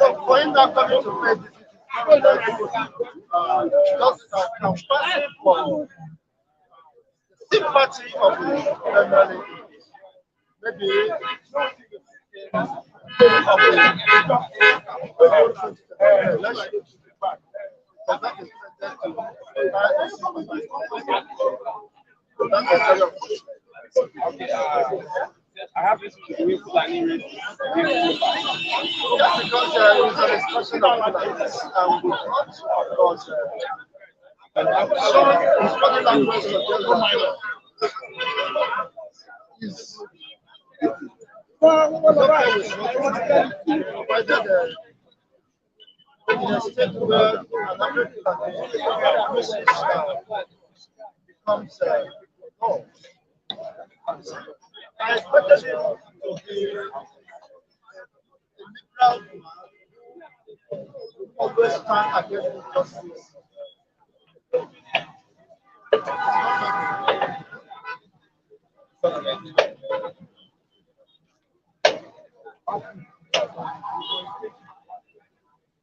So for him not coming to pay this, just campaigning for sympathy of the Premier League. Maybe election, because that is intended to try to sympathize. That's the story of Okay, I have this with Fulani race. just because it's a discussion of Fulanis and we want to, of course, show his body language suggests that he's okay with smoking, provided in a state where an African message becomes law. I expected him to be a liberal man, always stand against injustice.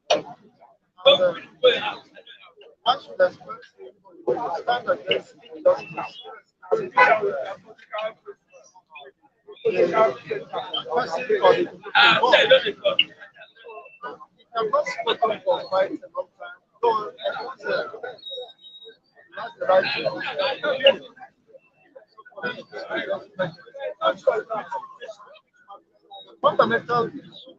And one should expect him to stand against injustice. The person or the people involved. I've not spoken for quite a long time, so I want to that's the right to the fundamental issue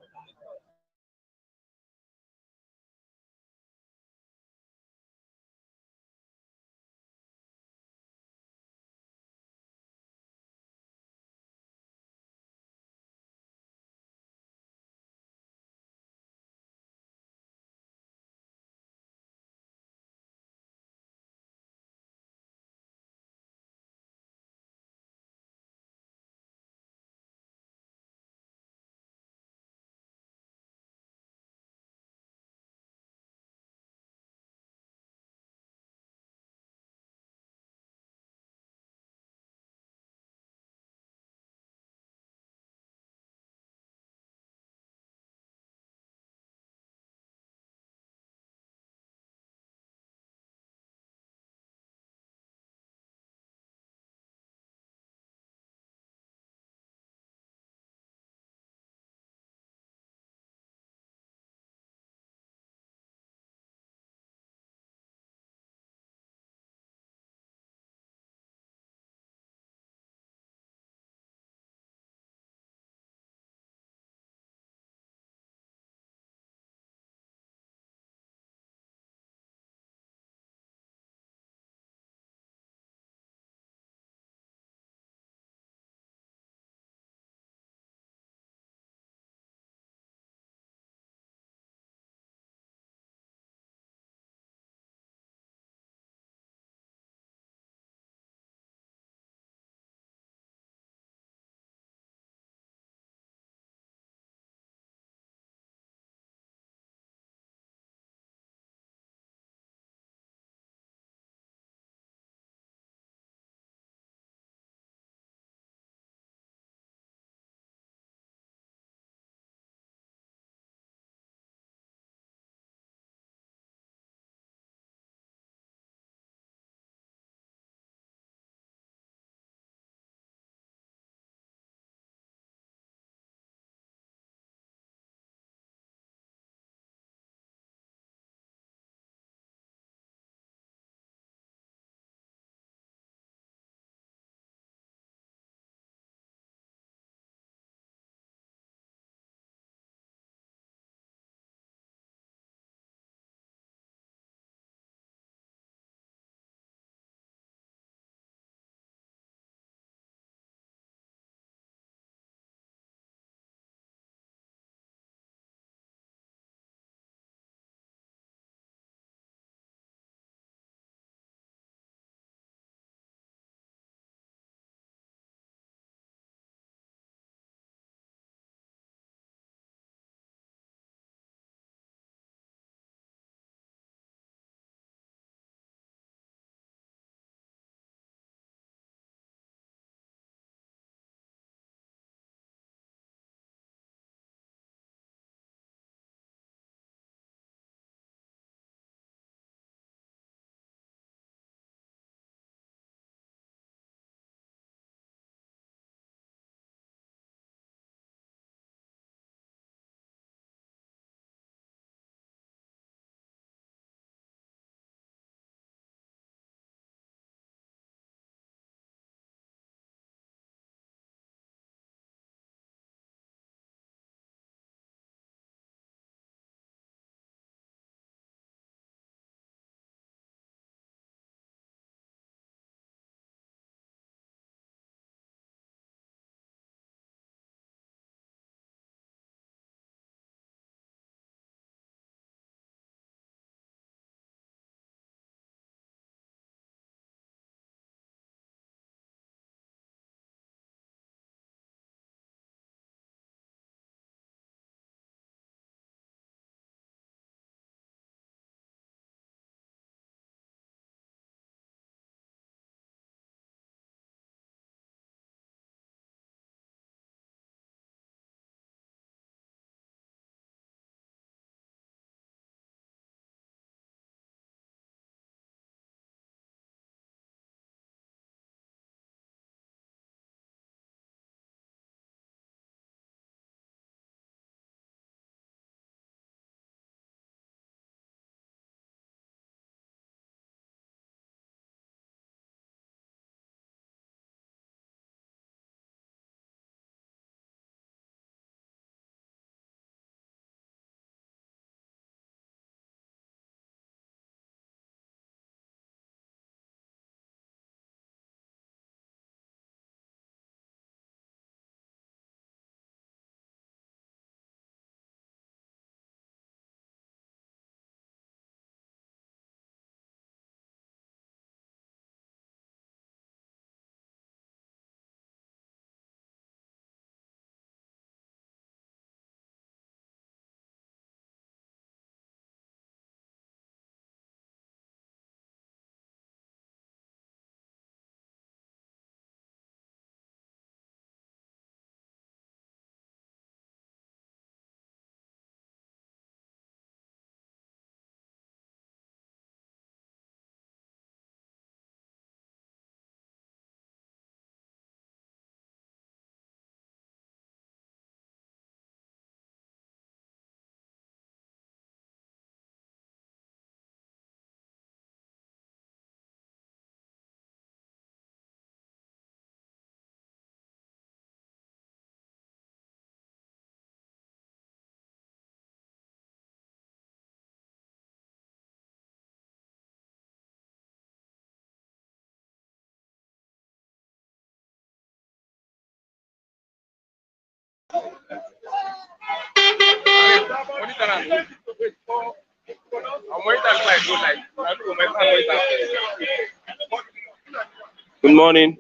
Good morning.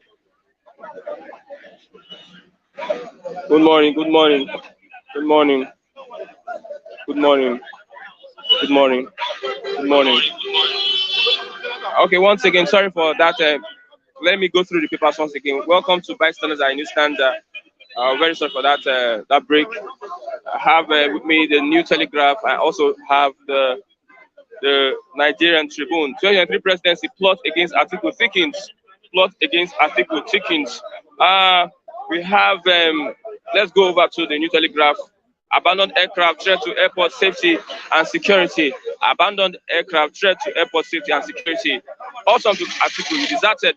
Good morning. Good morning. Good morning. Good morning. Good morning. Good morning. Okay, once again, sorry for that. Let me go through the papers once again. Welcome to Bystanders I Newsstand. Very sorry for that break. I have with me the New Telegraph. I also have the Nigerian Tribune. 2023 presidency plot against article thickens. Plot against article thickens. We have. Let's go over to the New Telegraph. Abandoned aircraft threat to airport safety and security. Abandoned aircraft threat to airport safety and security. Also, to article, you deserted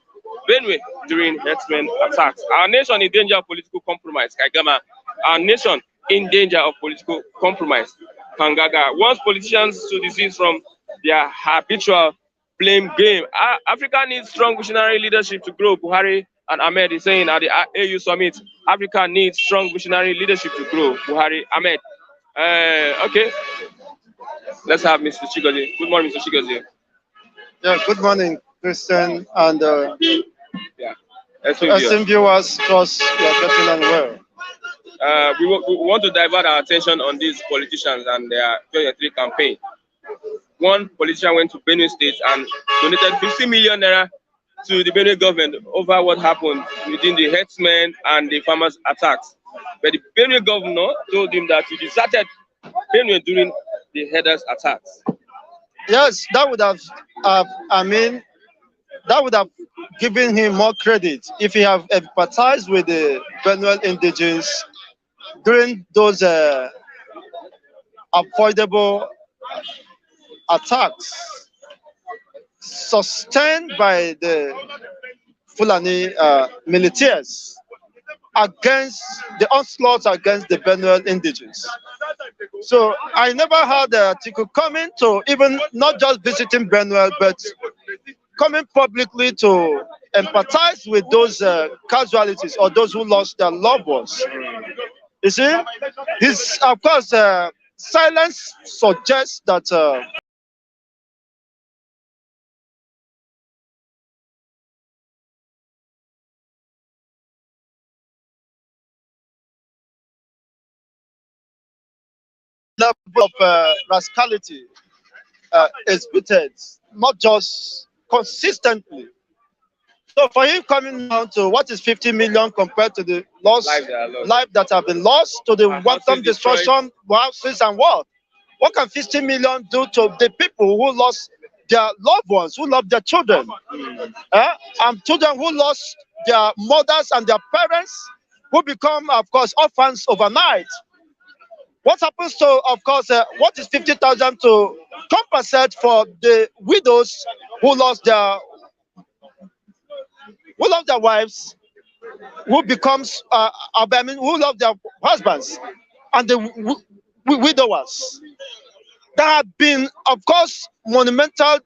Benue during herdsmen attacks. Our nation in danger of political compromise. Kagama. Our nation in danger of political compromise. Kangaga. Once politicians to desist from their habitual blame game. Africa needs strong visionary leadership to grow. Buhari and Ahmed is saying at the AU summit, Africa needs strong visionary leadership to grow. Buhari, Ahmed. Okay, let's have Mr. Chigozie. Good morning, Mr. Chigozie. Yeah, good morning, Christian, and Yeah, esteemed viewers. Trust you are getting on well. We want to divert our attention on these politicians and their 2023 campaign. One politician went to Benue State and donated 50 million naira to the Benue government over what happened within the herdsmen and the farmers' attacks. But the Benue governor told him that he deserted Benue during the herders' attacks. Yes, that would have, that would have given him more credit if he have empathized with the Benue indigenes during those avoidable attacks sustained by the Fulani militias against the onslaught against the Benue indigenes. So I never heard the article coming to even not just visiting Benue, but coming publicly to empathize with those casualties or those who lost their loved ones. You see, his of course silence suggests that level of rascality exhibited, not just consistently. So for him coming down to what is 50 million compared to the life that have been lost, to the wanton destruction, houses and what can 50 million do to the people who lost their loved ones, who lost their children, and children who lost their mothers and their parents, who become, of course, orphans overnight? What happens to, of course, what is 50,000 to compensate for the widows who lost their wives, who becomes who love their husbands, and the widowers? There have been, of course, monumental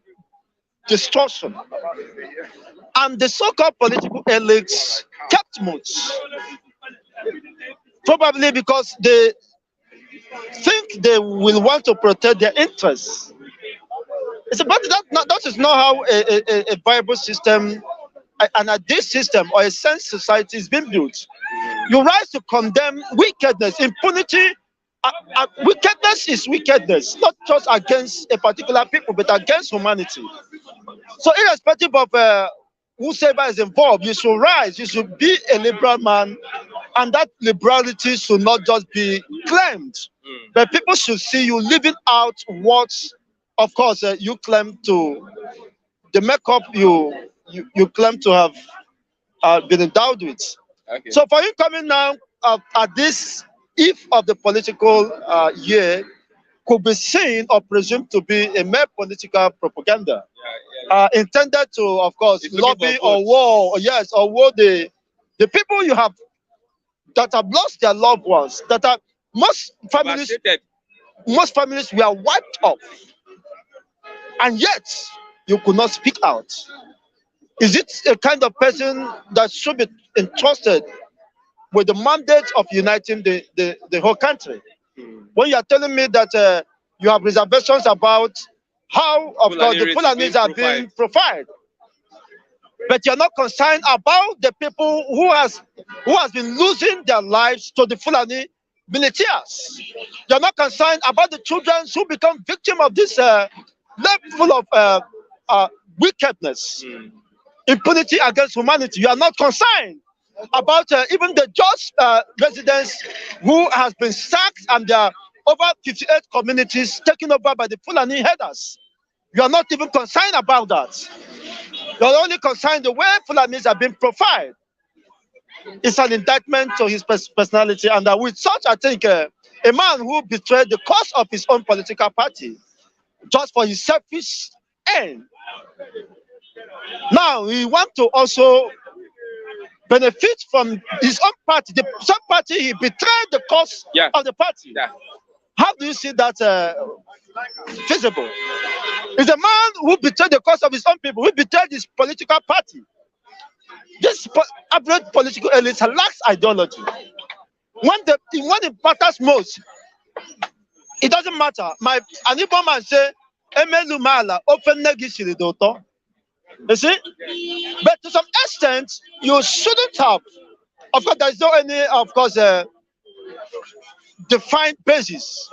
destruction, and the so-called political elites kept mute, probably because they think they will want to protect their interests. It's about that is not how a viable system, an ideal system or a sense society is being built. You rise to condemn wickedness, impunity. Wickedness is wickedness, not just against a particular people, but against humanity. So, irrespective of whosoever is involved, you should rise. You should be a liberal man, and that liberality should not just be claimed, but people should see you living out what, of course, you claim to, the makeup you claim to have been endowed with. Okay. So for you coming now at this eve of the political year could be seen or presumed to be a mere political propaganda intended to, of course, lobby or war, yes, or war the people you have that have lost their loved ones, that are most families were wiped off, and yet you could not speak out. Is it a kind of person that should be entrusted with the mandate of uniting the whole country? When you are telling me that You have reservations about how, of course, Fulani the race is being Fulanis are profiled. being profiled. But you're not concerned about the people who has been losing their lives to the Fulani militias. You're not concerned about the children who become victim of this level of uh, wickedness, Mm. impunity against humanity. You are not concerned about even the just residents who has been sacked, and there are over 58 communities taken over by the Fulani headers. You are not even concerned about that. You're only concerned the way Fulanis are being profiled. It's an indictment to his personality, and with such, I think a man who betrayed the cause of his own political party just for his selfish end. Now he wants to also benefit from his own party, the same party he betrayed the cause Yeah, of the party. yeah. How do you see that feasible? It's a man who betrayed the cause of his own people, who betrayed his political party. This average political elite lacks ideology. When it matters most, it doesn't matter. An Igbo man say, "Emelu mala ofen negi shiri doto." You see, but to some extent, you shouldn't have. Of course, there is no any, of course, defined basis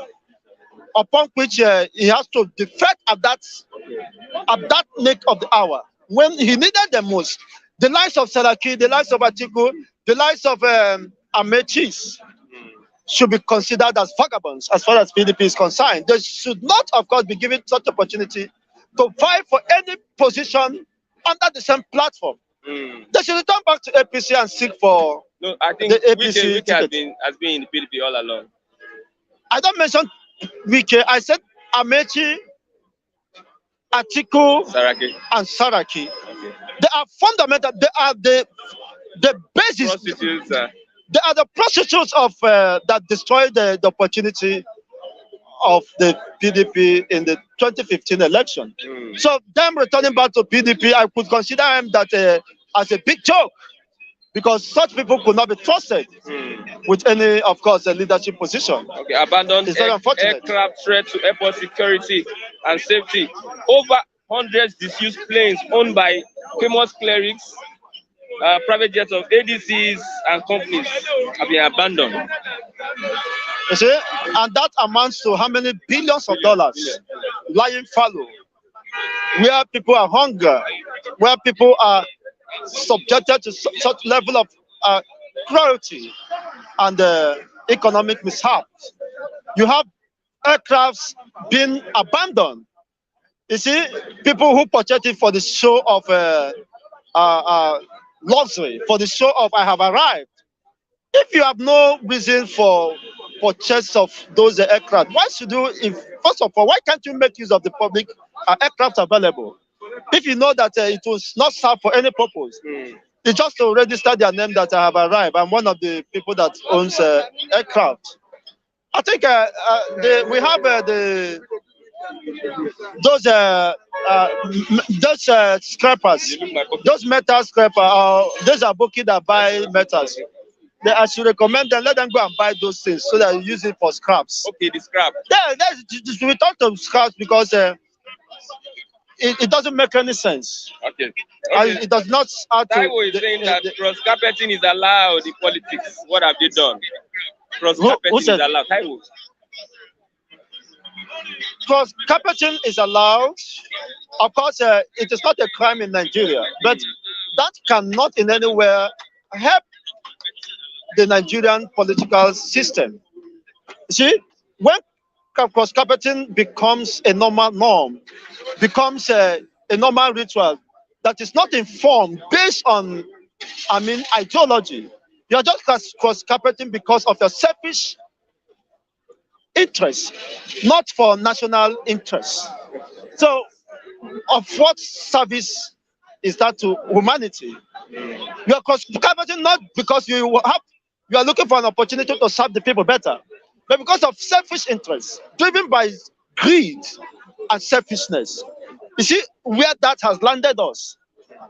upon which he has to defect at that nick of the hour when he needed the most. The lives of Saraki, the lives of Atiku, the lives of Amechis should be considered as vagabonds as far as PDP is concerned. They should not, of course, be given such opportunity to vie for any position under the same platform. Mm. They should return back to APC and seek for No, I the think APC Wike has ticket. been in the PDP all along. I don't mention Wike. I said Amechi, Atiku, Saraki. and Saraki. Okay. They are fundamental. They are the basis. Prostitutes. They are the prostitutes of that destroyed the opportunity of the PDP in the 2015 election. Mm. So them returning back to PDP, I could consider them that as a big joke, because such people could not be trusted Mm. with any, of course, a leadership position. Okay, abandoned It's very unfortunate. aircraft threat to airport security and safety. Over hundreds disused planes owned by famous clerics, private jets of ADCs and companies have been abandoned. You see, and that amounts to how many billions of dollars lying fallow, where people are hunger, where people are subjected to such level of cruelty and economic mishaps. You have aircrafts being abandoned. You see, people who purchase it for the show of luxury, for the show of "I have arrived." If you have no reason for purchase of those aircraft, why should you? If first of all, why can't you make use of the public aircraft available? If you know that it will not serve for any purpose, Mm. it's just to register their name that I have arrived. I'm one of the people that owns aircraft. I think we have those scrapers, You look my pocket. those metal scrapers. Those are bookie that buy metals. I should recommend them. Let them go and buy those things so that you use it for scraps. Okay, the scrap. Yeah, we talk to scraps because it doesn't make any sense. Okay. And Okay. it does not add to Taiwo is saying that cross carpeting is allowed in politics. What have they done? Cross who carpeting is said allowed. Taiwo. cross carpeting is allowed. Of course, it is not a crime in Nigeria, but that cannot in any way help the Nigerian political system. See, when cross carpeting becomes a normal norm, becomes a normal ritual that is not informed based on, ideology. You are just cross carpeting because of your selfish interest, not for national interest. So, of what service is that to humanity? You are cross carpeting not because you are looking for an opportunity to serve the people better, but because of selfish interests, driven by greed and selfishness. You see where that has landed us.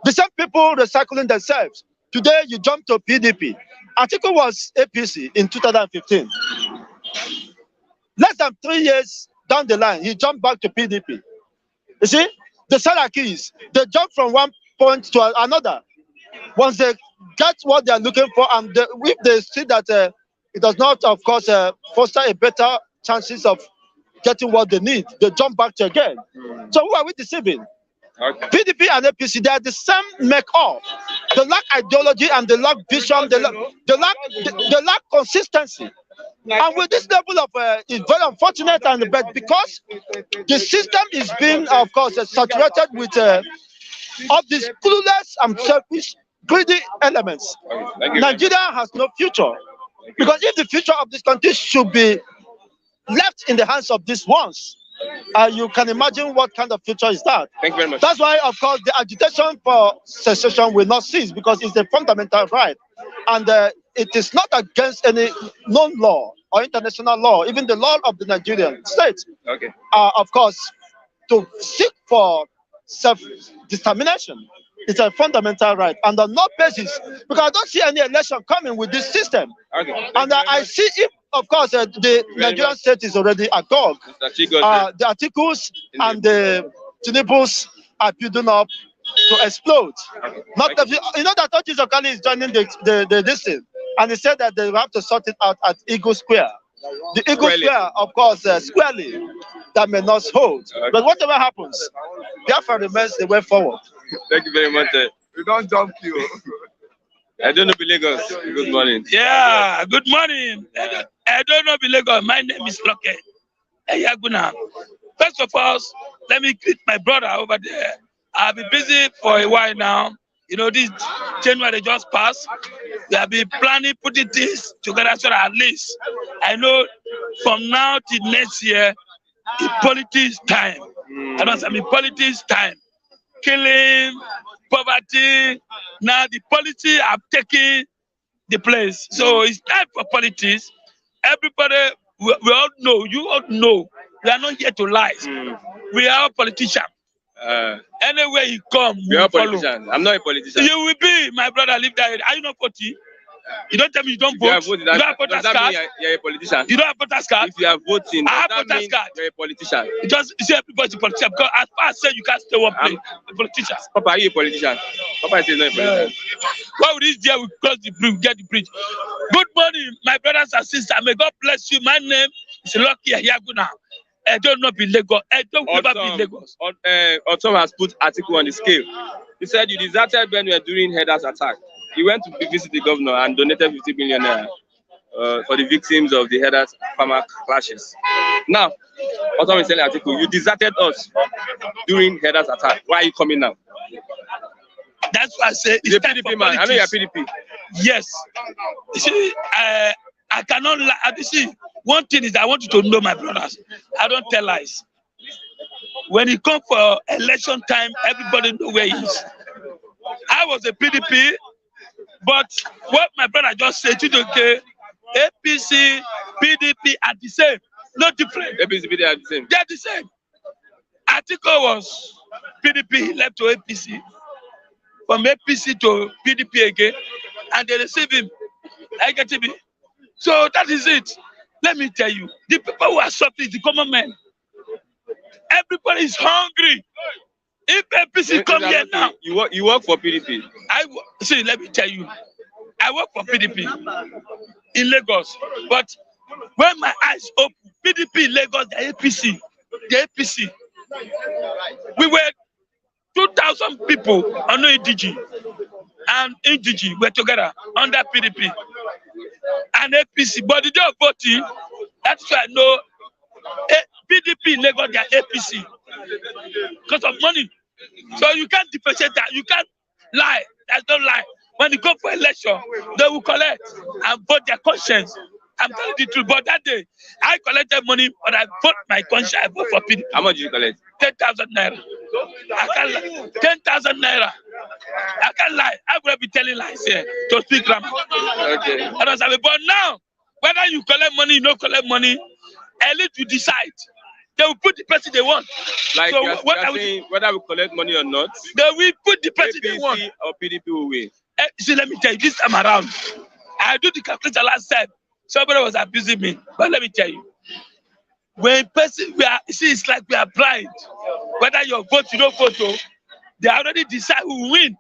The same people recycling themselves. Today you jump to PDP. Atiku was APC in 2015. Less than 3 years down the line, he jumped back to PDP. You see, the Saraki's, they jump from one point to another. Once they get what they are looking for, and if they see that it does not, of course, foster a better chances of getting what they need, they jump back to again. So who are we deceiving? Okay. PDP and APC, they are the same make-up. They lack ideology and they lack vision. They lack consistency. And with this level of, it's very unfortunate, and but because the system is being, of course, saturated with all these clueless and selfish, greedy elements, Okay. Thank you. Nigeria has no future. Because if the future of this country should be left in the hands of these ones, you can imagine what kind of future is that. Thank you very much. That's why, of course, the agitation for secession will not cease, because it's a fundamental right. And it is not against any known law or international law, even the law of the Nigerian state, Okay. of course, to seek for self-determination. It's a fundamental right. And on no basis, because I don't see any election coming with this system. Okay. And I see if, of course, the Nigerian state is already agog. The articles and the Tinibus are building up to explode. Not the, you know that Otis Okali is joining the this thing, and he said that they have to sort it out at Eagle Square. The Eagle Square, of course, squarely, that may not hold. But whatever happens, Biafra remains the way forward. Thank you very much. We don't jump you. I don't know Lagos. Good morning. Yeah, good morning. I don't know Lagos. My name is Loke Eyaguna. First of all, let me greet my brother over there. I've been busy for a while now. You know, this January just passed. We have been planning, putting this together so that at least I know from now till next year, it's politics time. I mean, politics time. Killing, poverty. Now the policy have taken the place. So it's time for politics. Everybody, we all know, you all know, we are not here to lie. We are politicians. Anywhere you come, we You're a follow. politician. I'm not a politician. You will be, my brother, leave that. Are you not 40? You don't tell me you don't vote. You don't have voters card. You're a politician. You don't have voters card. If you are voting, I have that voters means card. you're a politician. You just see everybody's a politician. Because as far as say you can't stay one place, a politician. Papa, are you a politician? Papa is not a politician. Why would this year we cross the bridge, get the bridge? Good morning, my brothers and sisters. May God bless you. My name is Lucky Yaguna. I don't know be Lagos. I don't ever be Lagos. Otom has put article on the scale. He said you deserted when we were doing headers attack. He went to visit the governor and donated 50 million for the victims of the headers farmer clashes. Now, Otom is telling article, you deserted us during headers attack. Why are you coming now? That's why I say it's time PDP for man. I know you're politics. PDP. Yes. You see, I cannot lie. You see, one thing is I want you to know, my brothers, I don't tell lies. When it comes for election time, everybody know where he is. I was a PDP, but what my brother just said, okay, APC, PDP are the same, no different. APC, PDP are the same. They're the same. Atiku was PDP, he left to APC. From APC to PDP again, and they receive him. I get to be. So that is it. Let me tell you, the people who are suffering, the common men. Everybody is hungry. If APC come here now, you work for PDP. See, let me tell you, I work for PDP in Lagos. But when my eyes open, PDP in Lagos, the APC. We were 2,000 people on NDG and NDG were together under PDP and APC. But the day of voting, that's why I know PDP in Lagos, they are APC because of money. So you can't differentiate that. You can't lie. There's no lie. When you go for election, they will collect and vote their conscience. I'm telling the truth. But that day, I collected money, but I vote my conscience. I vote for PDP. How much did you collect? 10,000 naira. I can't lie. 10,000 naira. I can't lie. I will be telling lies here to speak grammar. Okay. But now, whether you collect money, you don't collect money, elite will decide. They will put the person they want. Like so you are saying, whether we collect money or not, they will put the person they want. APC or PDP will win. See, let me tell you, this time around, I do the calculation last time. Somebody was abusing me. But let me tell you, When person we are see, it's like we are blind. Whether your vote, you don't vote, oh, they already decide who will win.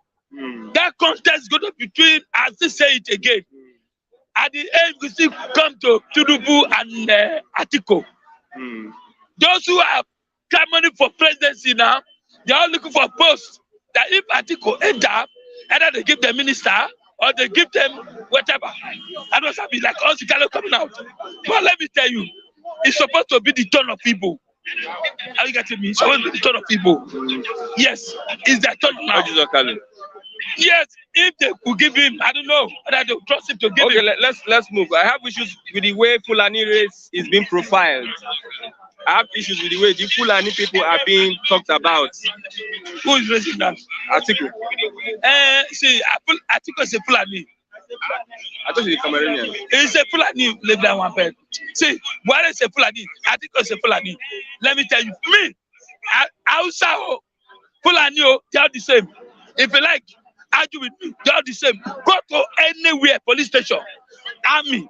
That contest is going to be between, I still say it again. At the end, we still come to Tinubu and Atiko. Those who are clamoring for presidency now, they are looking for posts. That if Atiko enter, either they give them minister or they give them whatever. I don't be like us coming out. But let me tell you, it's supposed to be the turn of people. Are you getting me? It's supposed to be the turn of people. Yes, it's their turn now. Yes, if they could give him, I don't know, whether they would trust him to give him. Okay, let's move. I have issues with the way Fulani race is being profiled. I have issues with the way the Fulani people are being talked about. Who is raising that? Atiku. See, Atiku is a Fulani. I thought he's a Cameroonian. He's a Fulani, live there one bed. See, what is a Fulani? Atiku is a Fulani. Let me tell you, me, Hausa, Fulani, they are the same. If you like, argue with me, they are the same. Go to anywhere, police station, army,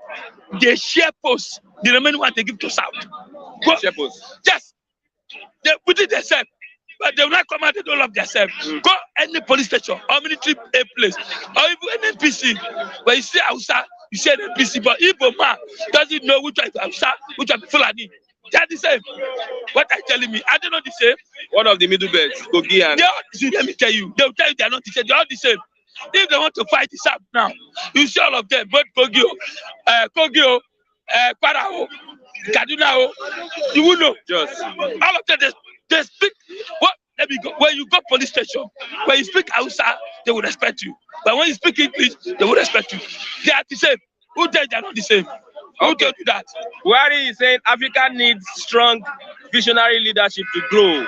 they share posts. The remaining one they give to South. Go, Share posts. yes, they put it themselves, but they will not come out with all of themselves. Go any police station or military place or even an NPC. When you see Hausa, you say an NPC, but Igbo man doesn't know which one is Hausa, which one is Fulani. They are the same. What are you telling me? Are they not the same? One of the middle beds, Kogi and... They are, see, let me tell you, they will tell you they are not the same. They are all the same. If they want to fight the South now, you see all of them, both Kogio, Parao, Kaduna, you will know. Just. All of them, they speak. What? Let me go. When you go police station, when you speak Hausa, they will respect you. But when you speak English, they will respect you. They are the same. Who tells they are not the same? Who told you that? Buhari is saying Africa needs strong visionary leadership to grow.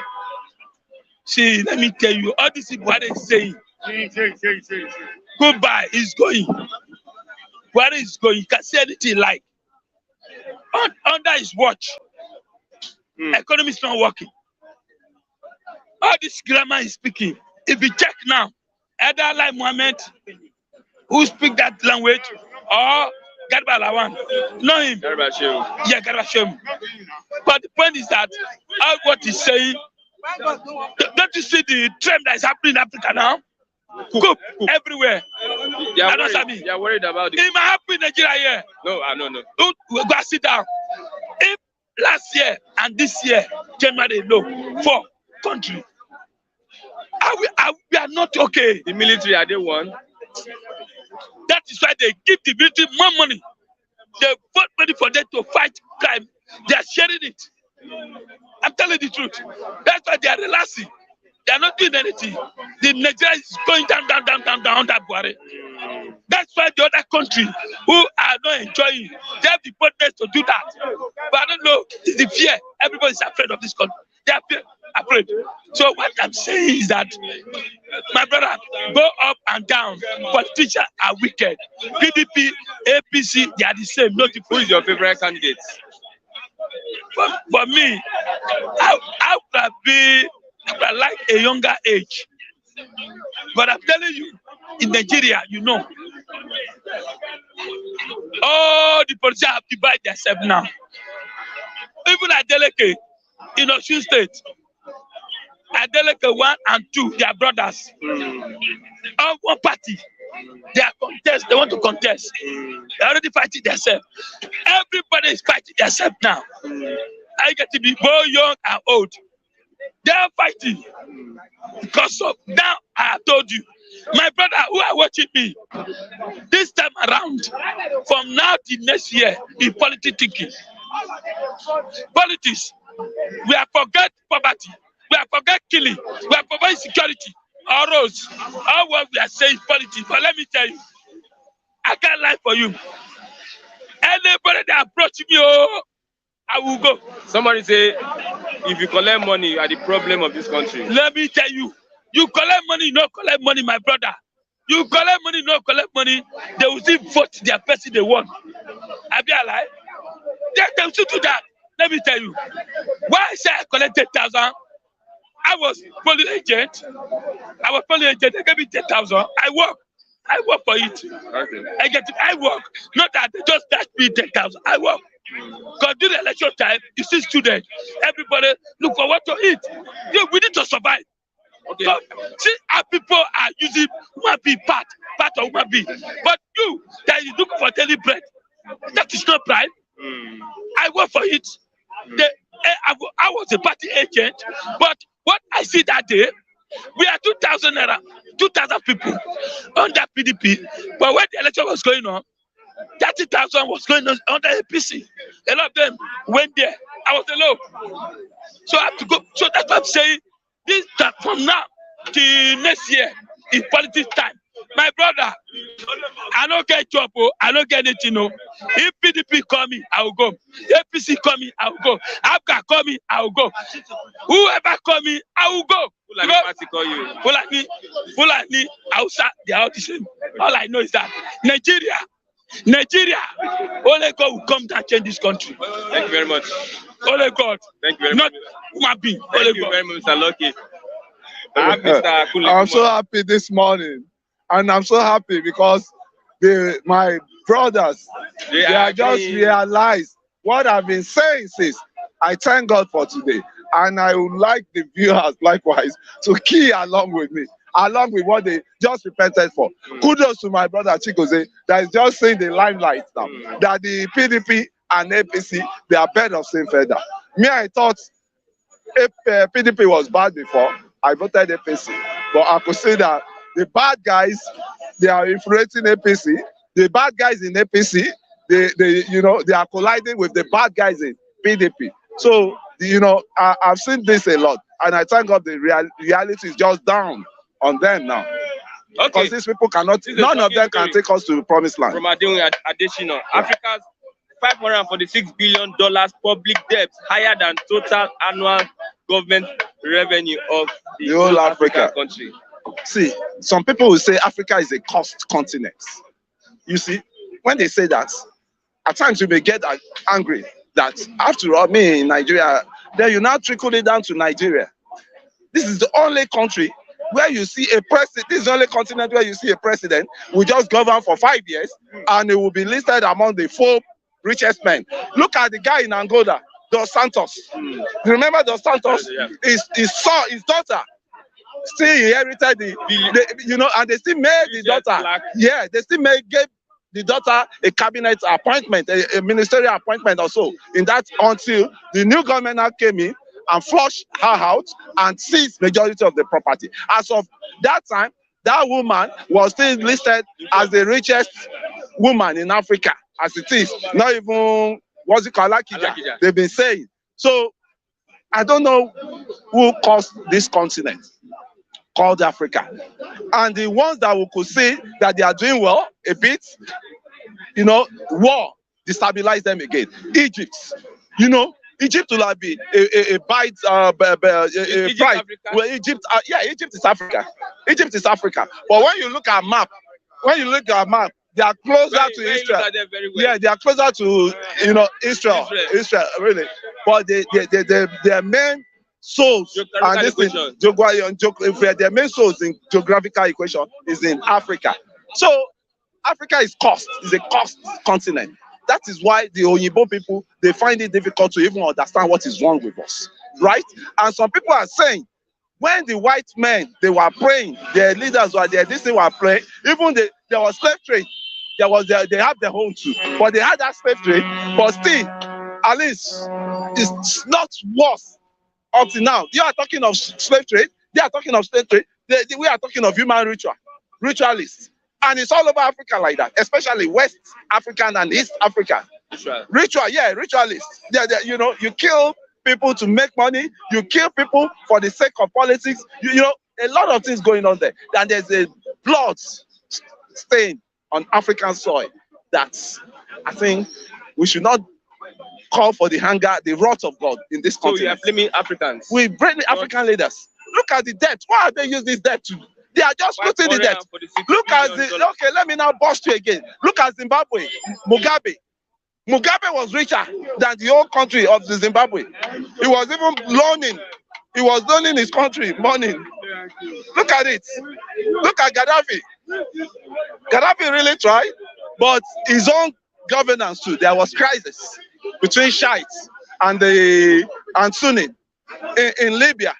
See, let me tell you, all this is what they saying. Goodbye, he's going. Where is going? You can say anything like. Under his watch, economy is not working. All this grammar is speaking. If you check now, either like Mohammed, who speak that language, or Garba Lawan, know him. Garba Shehu. Yeah, Garba Shehu. But the point is that all what he's saying, don't you see the trend that is happening in Africa now? Coup everywhere. They are worried about it. It might happen in Nigeria here. No, no. Go sit down. If last year and this year, January low for country, we are not okay. The military, are they one? That is why they give the military more money. They vote money for them to fight crime. They are sharing it. I'm telling the truth. That's why they are relaxing. They are not doing anything. The Nigeria is going down under Buhari. That's why the other country who are not enjoying, they have the boldness to do that. But I don't know, it's the fear. Everybody's afraid of this country. They are afraid. So what I'm saying is that, my brother, go up and down. Politicians are wicked. PDP, APC, they are the same. No different. Who is your favorite candidate? For me, I would like a younger age. But I'm telling you, in Nigeria, you know, all the politicians have divided themselves now. Even Adeleke in Osun State, Adeleke 1 and 2, they are brothers. All one party. They are contest. They want to contest. They are already fighting themselves. Everybody is fighting themselves now. I get to be both young and old. They are fighting because of now. I have told you, my brother who are watching me, this time around, from now to next year, in politics thinking. Politics, we have forget poverty, we have forget killing, we have forget insecurity, all those, all what we are saying politics. But let me tell you, I can't lie for you. Anybody that approach me, oh, I will go. Somebody say, if you collect money, you are the problem of this country. Let me tell you, you collect money, you no collect money, my brother. You collect money, you no collect money, they will still vote their person they want. I be alive. They will still do that. Let me tell you. Why I say I collected 10,000? I was polling agent. They gave me 10,000. I work for it. Okay. I work. Not that they just dash me 10,000. I work. Because during the election time, you see students, everybody look for what to eat. We need to survive. Okay. So, see how people are using human being part of human being. But you that is looking for daily bread, that is not pride. I work for it. I was a party agent, but what I see that day, we are 2,000 naira, 2,000 people under PDP. But when the election was going on, 30,000 was going on under APC. A lot of them went there. I was alone. So I have to go. So that's what I'm saying. This time from now till next year is politics time. My brother, I don't get job, I don't get anything. If PDP call me, I will go. APC call me, I will go. ABGA call me, I will go. Whoever call me, I will go. Fulani party call you. Fulani, Hausa, they are all the same. All I know is that Nigeria, only God will come and change this country. Thank you very much. Only God. Thank you very Not much. human being. Thank you very much, Mr. Lucky. Mr. Kule. I'm so happy this morning, and I'm so happy because my brothers they are just realized what I've been saying since. I thank God for today, and I would like the viewers likewise to key along with me, along with what they just repented for. Kudos to my brother Chikoze that is just seeing the limelight now. That the PDP and APC they are birds of same feather. Me, I thought if PDP was bad before, I voted APC. But I could see that the bad guys, they are influencing APC. The bad guys in APC, they are colliding with the bad guys in PDP. So, I've seen this a lot. And I thank God the reality is just down on them now. Okay. Because these people cannot, none of them can take us to the promised land. From Adewale Adesina, Africa's $546 billion public debt higher than total annual government revenue of the whole African country. See, some people will say Africa is a cost continent. You see, when they say that, at times you may get angry that after all, me in Nigeria, then you now trickle it down to Nigeria. This is the only country where you see a president, this is the only continent where you see a president will just govern for 5 years and it will be listed among the 4 richest men. Look at the guy in Angola, Dos Santos. Remember Dos Santos? Yeah. His daughter still inherited and they still made the daughter. Yeah, they still gave the daughter a cabinet appointment, a ministerial appointment or so. In that until the new government now came in and flushed her out and seized majority of the property. As of that time, that woman was still listed as the richest woman in Africa, as it is. Not even what's it called, Alakija. They've been saying. So I don't know who caused this continent called Africa. And the ones that we could see that they are doing well a bit, war destabilize them again. Egypt, Egypt will have been a bite, pride. Well, Egypt is Africa. Egypt is Africa. But when you look at map, they are closer to Israel. Yeah, they are closer to Israel. Israel, really. But their main souls and this thing, their main souls in geographical equation is in Africa. So Africa is a cost continent. That is why the Oyibo people, they find it difficult to even understand what is wrong with us, right? And some people are saying, when the white men, they were praying, their leaders were there, this thing were praying, even there was slave trade, they have their own too, but they had that slave trade, but still, at least, it's not worse up to now. You are talking of slave trade, they are talking of slave trade, we are talking of human ritualists. And it's all over Africa like that, especially West African and East African. Ritualists. You kill people to make money. You kill people for the sake of politics. A lot of things going on there. And there's a blood stain on African soil that I think we should not call for the wrath of God in this continent. So you are blaming Africans? We blame the African leaders. Look at the debt. Why have they used this debt to? They are just putting the debt. Look at okay, let me now bust you again. Look at Zimbabwe. Mugabe was richer than the whole country of the Zimbabwe. He was even loaning. He was loaning his country money. Look at it. Look at Gaddafi. Gaddafi really tried, but his own governance too. There was crisis between Shiites and Sunni in Libya.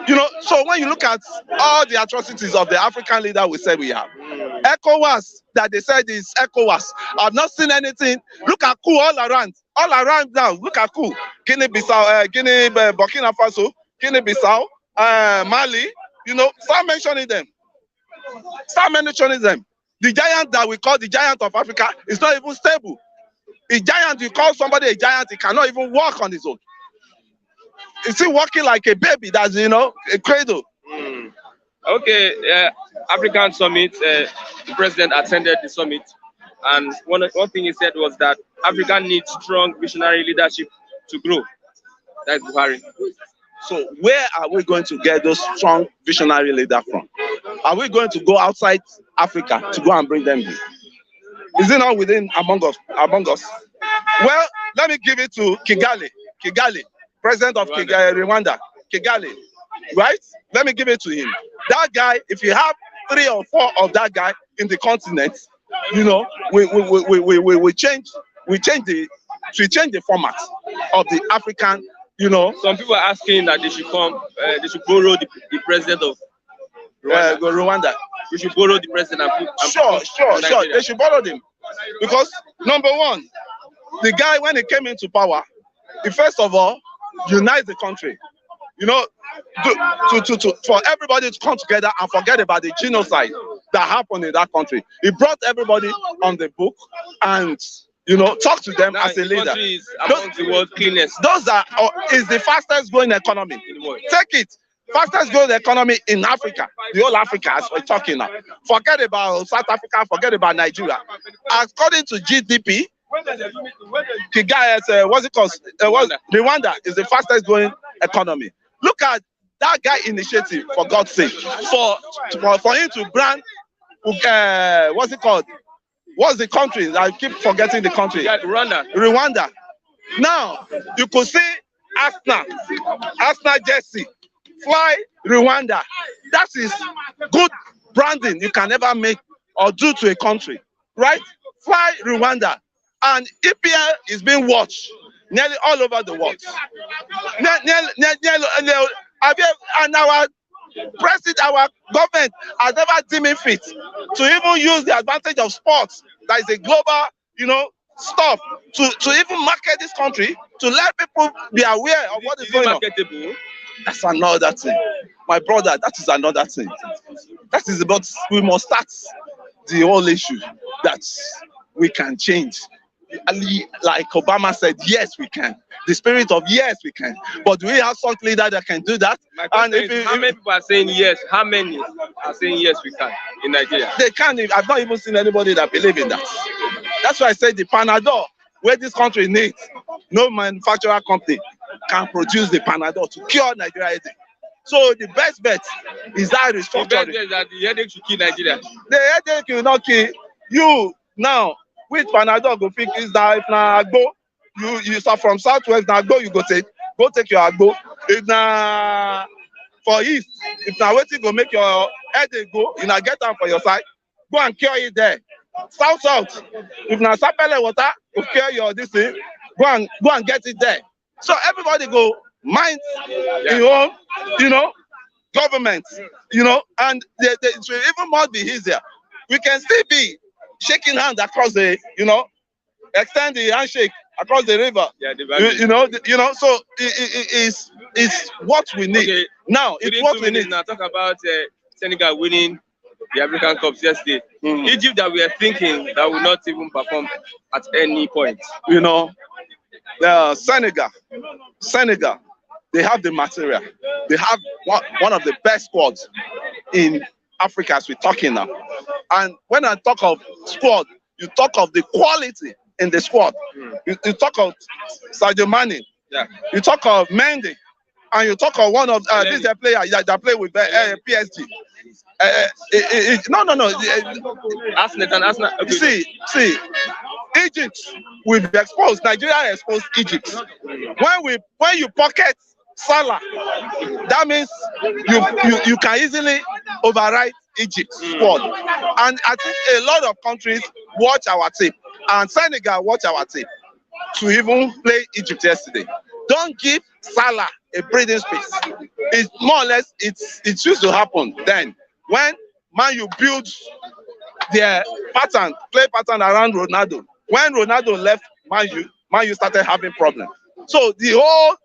You know, so when you look at all the atrocities of the African leader we said we have, ECOWAS that they said is ECOWAS, I've not seen anything. Look at coup all around now. Look at coup, Guinea-Bissau, Burkina Faso, Guinea-Bissau, Mali. You know, start mentioning them. The giant that we call the giant of Africa is not even stable. A giant, you call somebody a giant, he cannot even walk on his own. Is he walking like a baby? That's, you know, a cradle. Okay, African summit. The president attended the summit, and one thing he said was that Africa needs strong visionary leadership to grow. That's Buhari. So where are we going to get those strong visionary leaders from? Are we going to go outside Africa to go and bring them in? Is it not within among us? Well, let me give it to Kigali, president of Rwanda, Kigali, right? Let me give it to him. That guy, if you have 3 or 4 of that guy in the continent, you know, we change the format of the African, you know. Some people are asking that they should borrow the president of Rwanda. We should borrow the president and put. Sure. They should borrow them. Because number one, the guy, when he came into power, he first of all unites the country. You know, for everybody to come together and forget about the genocide that happened in that country. He brought everybody on the book and, you know, talk to them as a leader. Is among the world's cleanest. Is the fastest growing economy in the world. Take it. Fastest growing economy in Africa, the whole Africa as we're talking now. Forget about South Africa, forget about Nigeria. According to GDP, Rwanda is the fastest growing economy. Look at that guy initiative, for God's sake, for him to brand, what's it called? What's the country? I keep forgetting the country. Rwanda. Now, you could see Arsenal jersey. Fly Rwanda. That is good branding you can never make or do to a country, right? Fly Rwanda. And EPL is being watched nearly all over the world. And our president, our government has never deemed it fit to even use the advantage of sports, that is a global, you know, stuff, to even market this country, to let people be aware of what is going on. That's another thing. My brother, that is another thing. That is about, we must start the whole issue that we can change. Like Obama said, yes, we can. The spirit of yes, we can. But do we have some leader that can do that? And how many people are saying yes? How many are saying yes, we can in Nigeria? They can't. I've not even seen anybody that believe in that. That's why I said the Panadol, where this country needs, no manufacturer company can produce the Panadol to cure Nigeria. So the best bet is that restructuring. The best bet is that the headache should kill Nigeria. The headache will not kill you now. With Panadol, go fix is that if na agbo, you start from southwest, na agbo you go take your agbo. If na for east, if na wetin go make your headache go, you na get am for your side, go and cure it there. South, if na sapele water go cure your this thing, go and get it there. So everybody go mind your own, you know, government, you know, and it will even more be easier. We can still be shaking hands across the, you know, extend the handshake across the river. Yeah, you know. So it's what we need. Okay. Now it's what we need. Now talk about Senegal winning the African Cups yesterday. Egypt that we are thinking that will not even perform at any point. You know, Senegal, they have the material. They have one of the best squads in Africa as we're talking now. And when I talk of squad, you talk of the quality in the squad. You talk of Sadio Mane. Yeah. You talk of Mendy. And you talk of one of this player that play with PSG. No. Arsenal. Okay. See, Egypt will be exposed. Nigeria exposed Egypt. When you pocket Salah, that means you can easily override Egypt's squad. And I think a lot of countries watch our team, and Senegal watch our team. to even play Egypt yesterday. Don't give Salah a breathing space. It's more or less it used to happen then when Man U built their play pattern around Ronaldo. When Ronaldo left Man U started having problems. So the whole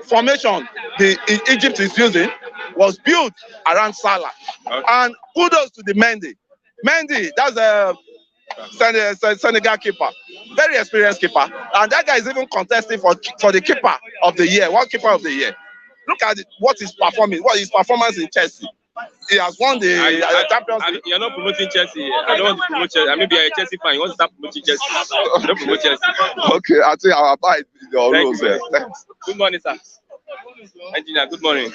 formation Egypt is using was built around Salah. Okay. And kudos to the Mendy. Mendy, that's a Senegal keeper, very experienced keeper, and that guy is even contesting for the keeper of the year, World Keeper of the Year. Look at what he's performing, what his performance in Chelsea. He has won the Champions League. You're not promoting Chelsea. I don't want to promote Chelsea. I maybe you're a Chelsea fan. You want to start promoting Chelsea. Don't promote Chelsea. Okay, I think I'll abide your rules here. Good morning, sir. Engineer, good morning.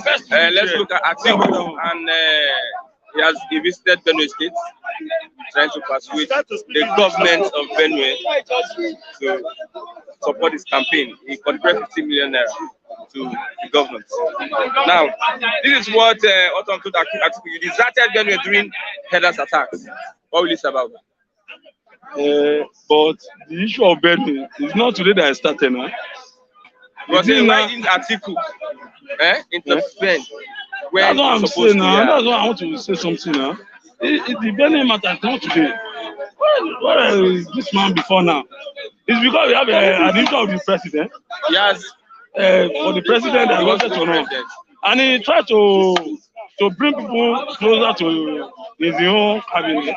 Let's look at Atiku, and he visited Benue State, trying to persuade the government of Benue to support his campaign. He contributed 50 million naira to the government. Now, this is what Otom told Atiku. You deserted Benue during headers attacks. What will you say about that? But the issue of Benue is not today that I started now. Because why didn't Atiku intervene? That's what I'm saying now. That's why I want to say something now. The Benue matter is not today. Where is this man before now? It's because we have an issue of the president. Yes. For the president that wanted to know. And he tried to bring people closer to his own cabinet.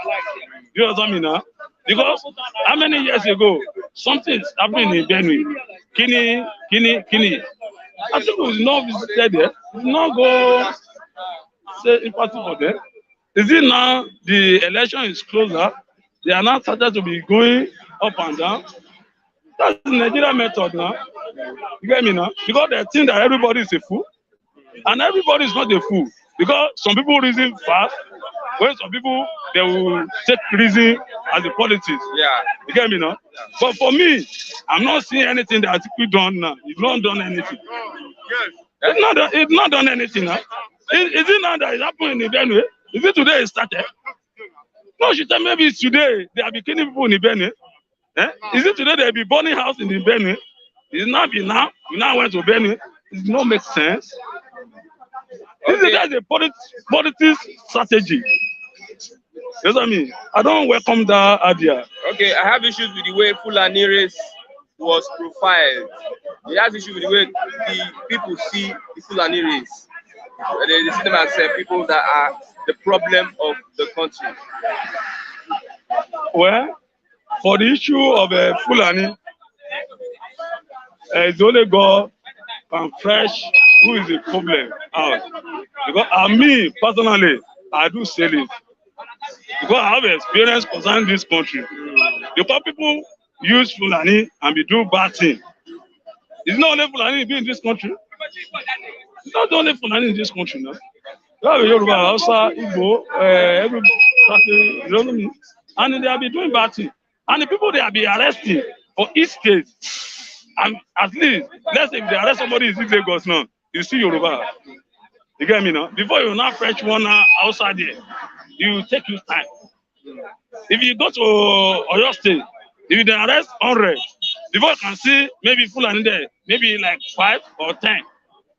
You know what I mean now? Because how many years ago something happened in Benue? Kini. I think we not visited there. We not go say empathy for them. Is it now the election is closer? They are now started to be going up and down. That's the Nigerian method now. You get me now? Because they think that everybody is a fool. And everybody is not a fool. Because some people reason fast, when some people they will take reason as a politics. Yeah. You get me now? But for me, I'm not seeing anything that Atiku done now. He's not done anything. It's not done anything now. Is it now that it's happening in Benue? Is it today it started? No, she said maybe it's today they are be killing people in Benue. Is it today they be burning house in the Benue? It's not be now. We now went to Benue. It does not make sense. Okay. This is a politics strategy. You know what I mean? I don't welcome that idea. Okay, I have issues with the way Fulani race was profiled. He has issues with the way the people see the Fulani race. They see them as people that are the problem of the country. Well, for the issue of Fulani, it's only God can fresh who is the problem out. Because me personally, I do say it. Because I have experience concerning this country. Because people use Fulani and be doing bad things. It's not only Fulani being in this country. It's not only Fulani in this country now. You have Yoruba, Hausa, Igbo, every you know what I mean? And they have been doing bad things. And the people they have been arresting for each state. And at least, let's say if they arrest somebody in Lagos now, you see Yoruba. You get me now? Before you now fetch one outside there, it will take you time. If you go to Oyo State, if you arrest 100, before you can see maybe Fulani there, maybe like 5 or 10,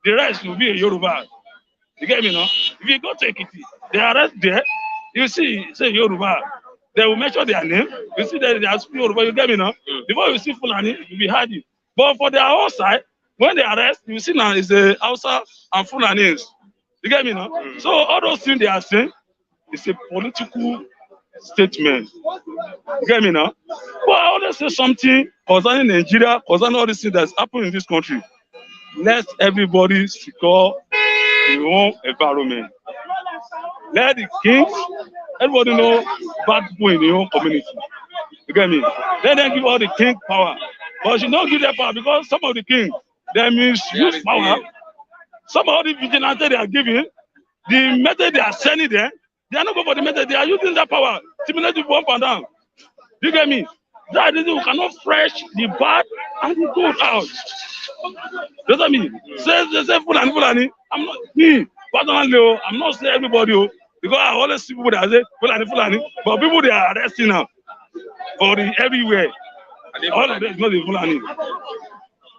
the rest will be a Yoruba. You get me now? If you go to Ekiti, they arrest there, you see, say Yoruba. They will mention their name. You see that they are speaking Yoruba. You get me now? Before you see Fulani, you will be hiding. But for their own side, when they arrest, you see now is the Hausa and Fulanis. You get me now? So all those things they are saying is a political statement. You get me now? But I always say something concerning Nigeria, concerning all these things that's happening in this country. Let everybody secure their own environment. Let the kings, everybody know bad people in their own community. You get me? Let them give all the king power. But you don't give them power because some of the king, they misuse power. Some of the vigilantes they are giving, the method they are sending them, they are not going for the method. They are using that power to manipulate people up and down. You get me? That is we cannot fresh the bad and the good out. You know what I mean? Say Fulani. I'm not me personally. I'm not saying everybody because I always see people that say Fulani. But people they are arresting now. for the everywhere. All of them is not the Fulani.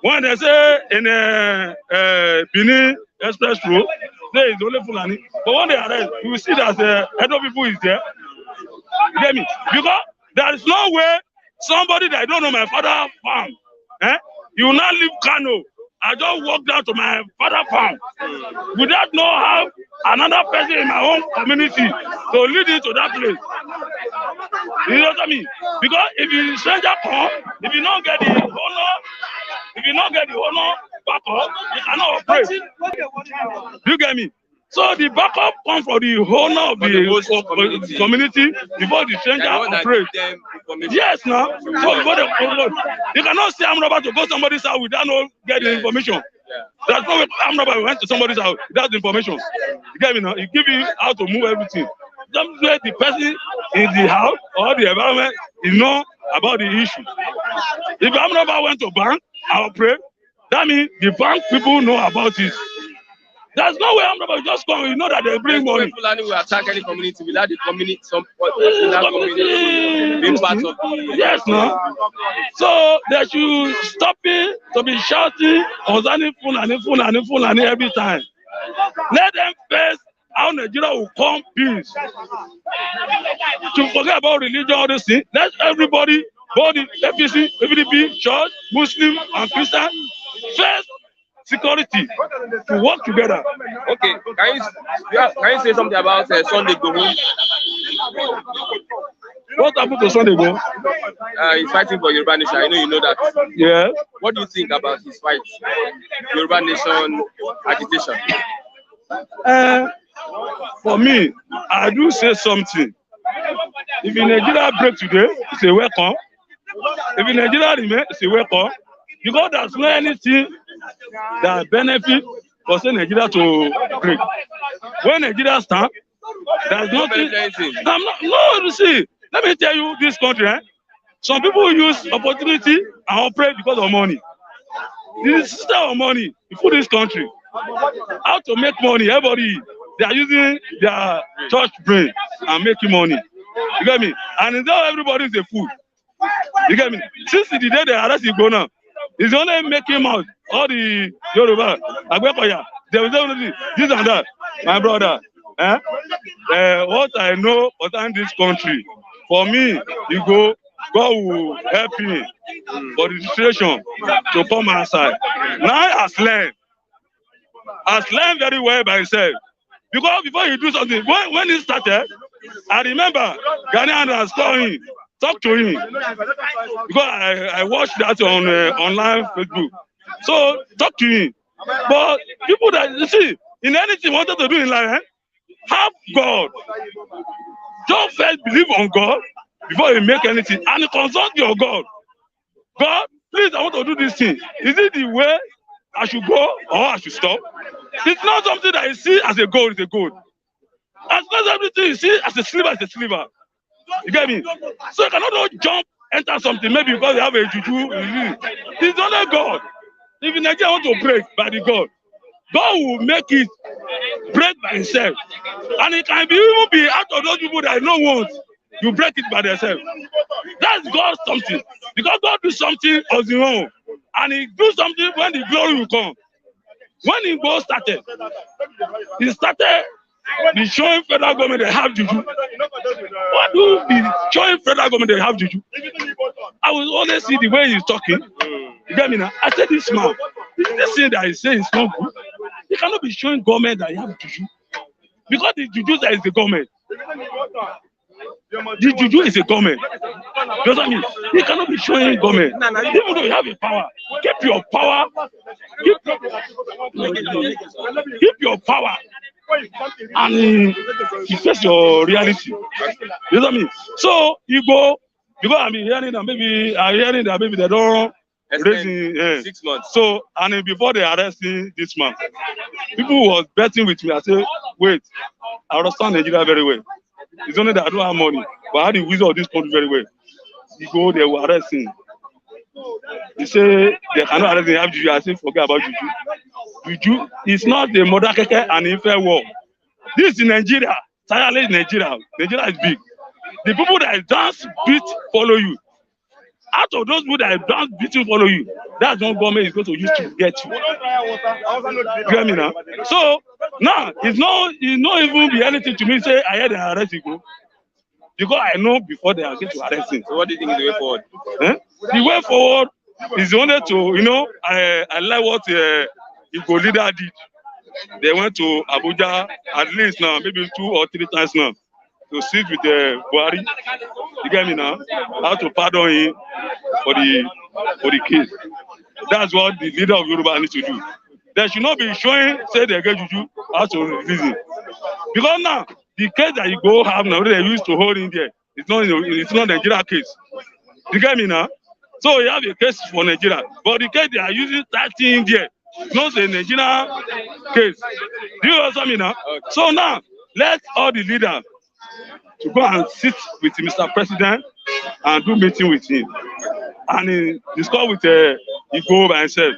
When they say in Benin Express Road, there is only Fulani. But when they arrest, you will see that head of people is there. You get me? Because there is no way somebody that I don't know my father farm, you will not leave Kano. I just walk down to my father farm without know how another person in my own community to lead into that place. You know what I mean? Because if you stranger come, if you don't get the honor, back up, you cannot operate. You get me? So the backup comes from the owner of the community before the stranger operates. Yes, now. So before you cannot say I'm about to go somebody's house without no get the information. That's no way I'm about went to somebody's house without the information. You get me now? He give you how to move everything. Just let the person in the house or the environment is know about the issue. If I'm about went to bank, I'll pray. That means the bank people know about it. There's no way I'm not just come. You know that they bring money. Fulani will attack any community without the community, some community being part of the. Yes, no. So they should stop it to be shouting concerning Fulani every time. Let them face how Nigeria will come peace. To forget about religion, all these things. Let everybody, both the FPC, PDP, church, Muslim, and Christian, face security to work together. Okay, can you say something about Sunday Igboho? What happened to Sunday Igboho? He's fighting for Yoruba Nation. I know you know that. Yeah. What do you think about his fight? Yoruba Nation agitation. For me, I do say something. If in Nigeria break today, it's a welcome. If in Nigeria remain, it's a welcome. Because there's no anything that benefit for say Nigeria to break. When Nigeria stand, there's nothing. You see, let me tell you this country, some people use opportunity and operate because of money. This is system of money for this country. How to make money, everybody, they are using their church brain and making money. You get me? And now everybody is a fool. You get me? Since the day they arrest Igbo now, it's only making out all the Yoruba, Agbekoya, they will say this and that. My brother, what I know about this country, for me, you go, God will help me for the situation to come outside. Now has learned very well by himself. Because before you do something, when he started, I remember Ghanaian has called him, talk to him. Because I watched that on online Facebook. So talk to him. But people that you see in anything wanted to do in life, have God. Don't first believe on God before you make anything, and consult your God. God, please, I want to do this thing. Is it the way I should go or I should stop? It's not something that you see as a goal, it's a goal. As not everything you see as a sliver, it's a sliver. You get me? So you cannot jump, enter something, maybe because you have a juju. It's only God. If in Nigeria want to break by the God, God will make it break by himself. And it can even be out of those people that no want, you break it by themselves. That's God something. Because God do something on his own. And he do something when the glory will come. When he go started, he started the showing federal government they have juju. What do the showing federal government they have juju? I will always see the way he's talking. You get me now? I said this man, this thing that he says is not good. He cannot be showing government that he have juju. Because the juju that is the government. The juju is a government. You know what I mean? You cannot be showing government. Even though you have a power, keep your power. Keep your power. And you face your reality. You know what I mean? So you go, because I'm hearing that maybe they don't raise 6 months. So and before they arrest me this month, people was betting with me. I said, wait, I understand Nigeria very well. It's only that I don't have money, but I have the wisdom of this country very well. You go, they will arrest him. He say they cannot arrest him. Have juju. I say forget about juju. Juju is not the mother keke and infant war. This is Nigeria. Nigeria. Nigeria is big. the people that dance beat follow you. Out of those people that dance beating follow you, that's one government is going to use to get you. You get me now? So now it's not even be anything to me say I had an arrest you go. Because I know before they are going to arrest him. So what do you think is the way forward? Eh? The way forward is only to, I like what Igbo leader did. They went to Abuja at least now, maybe 2 or 3 times now, to sit with Buhari. You get me now? How to pardon him for the case. That's what the leader of Yoruba needs to do. They should not be showing, say they get juju, how to release him. Because now, the case that you go have now, they used to hold in there, it's not Nigeria case. You get me now? So you have a case for Nigeria, but the case they are using 30 in there, not a Nigeria case. Do you understand me now? Okay. So now, let all the leaders to go and sit with Mr. President and do meeting with him. And discuss with Igbo by himself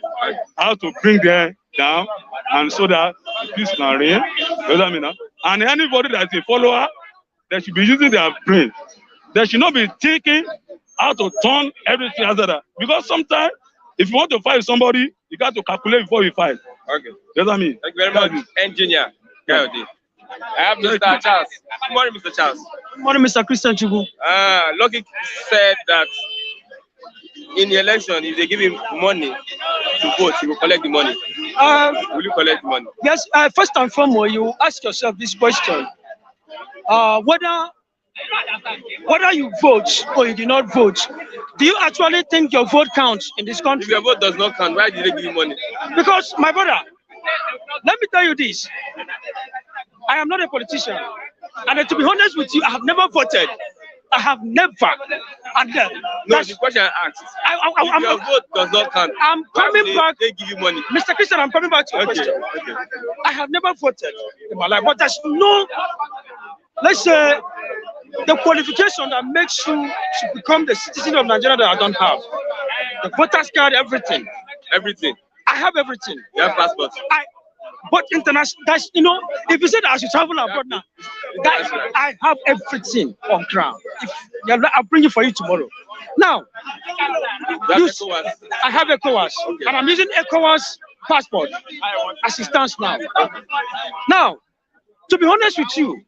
how to bring them down and so that peace can reign. You understand me now? And anybody that is a follower, they should be using their brain. They should not be thinking how to turn everything as that. Because sometimes, if you want to fight somebody, you got to calculate before you fight. Okay. You know what I mean? Thank you very much, engineer. Yeah. I have Mr. Charles. Good morning, Mr. Charles. Good morning, Mr. Christian Chubu. Lucky said that in the election, if they give him money to vote, he will collect the money. Will you collect the money? Yes, first and foremost, you ask yourself this question. Whether you vote or you do not vote, do you actually think your vote counts in this country? If your vote does not count, why did they give you money? Because, my brother, let me tell you this. I am not a politician. And to be honest with you, I have never voted. I have never. And no, the question I asked. If your vote does not count, I'm coming back. They give you money. Mr. Christian, I'm coming back to your question. Okay. I have never voted in my life, but there's no, let's say, the qualification that makes you to become the citizen of Nigeria that I don't have. The voter's card, everything. Everything. I have everything. You have passport. But international, that's, if you say that I should travel abroad now, that I have everything on ground. I'll bring it for you tomorrow. Now, I have ECOWAS, okay. And I'm using ECOWAS passport as it stands now. Now, to be honest with you,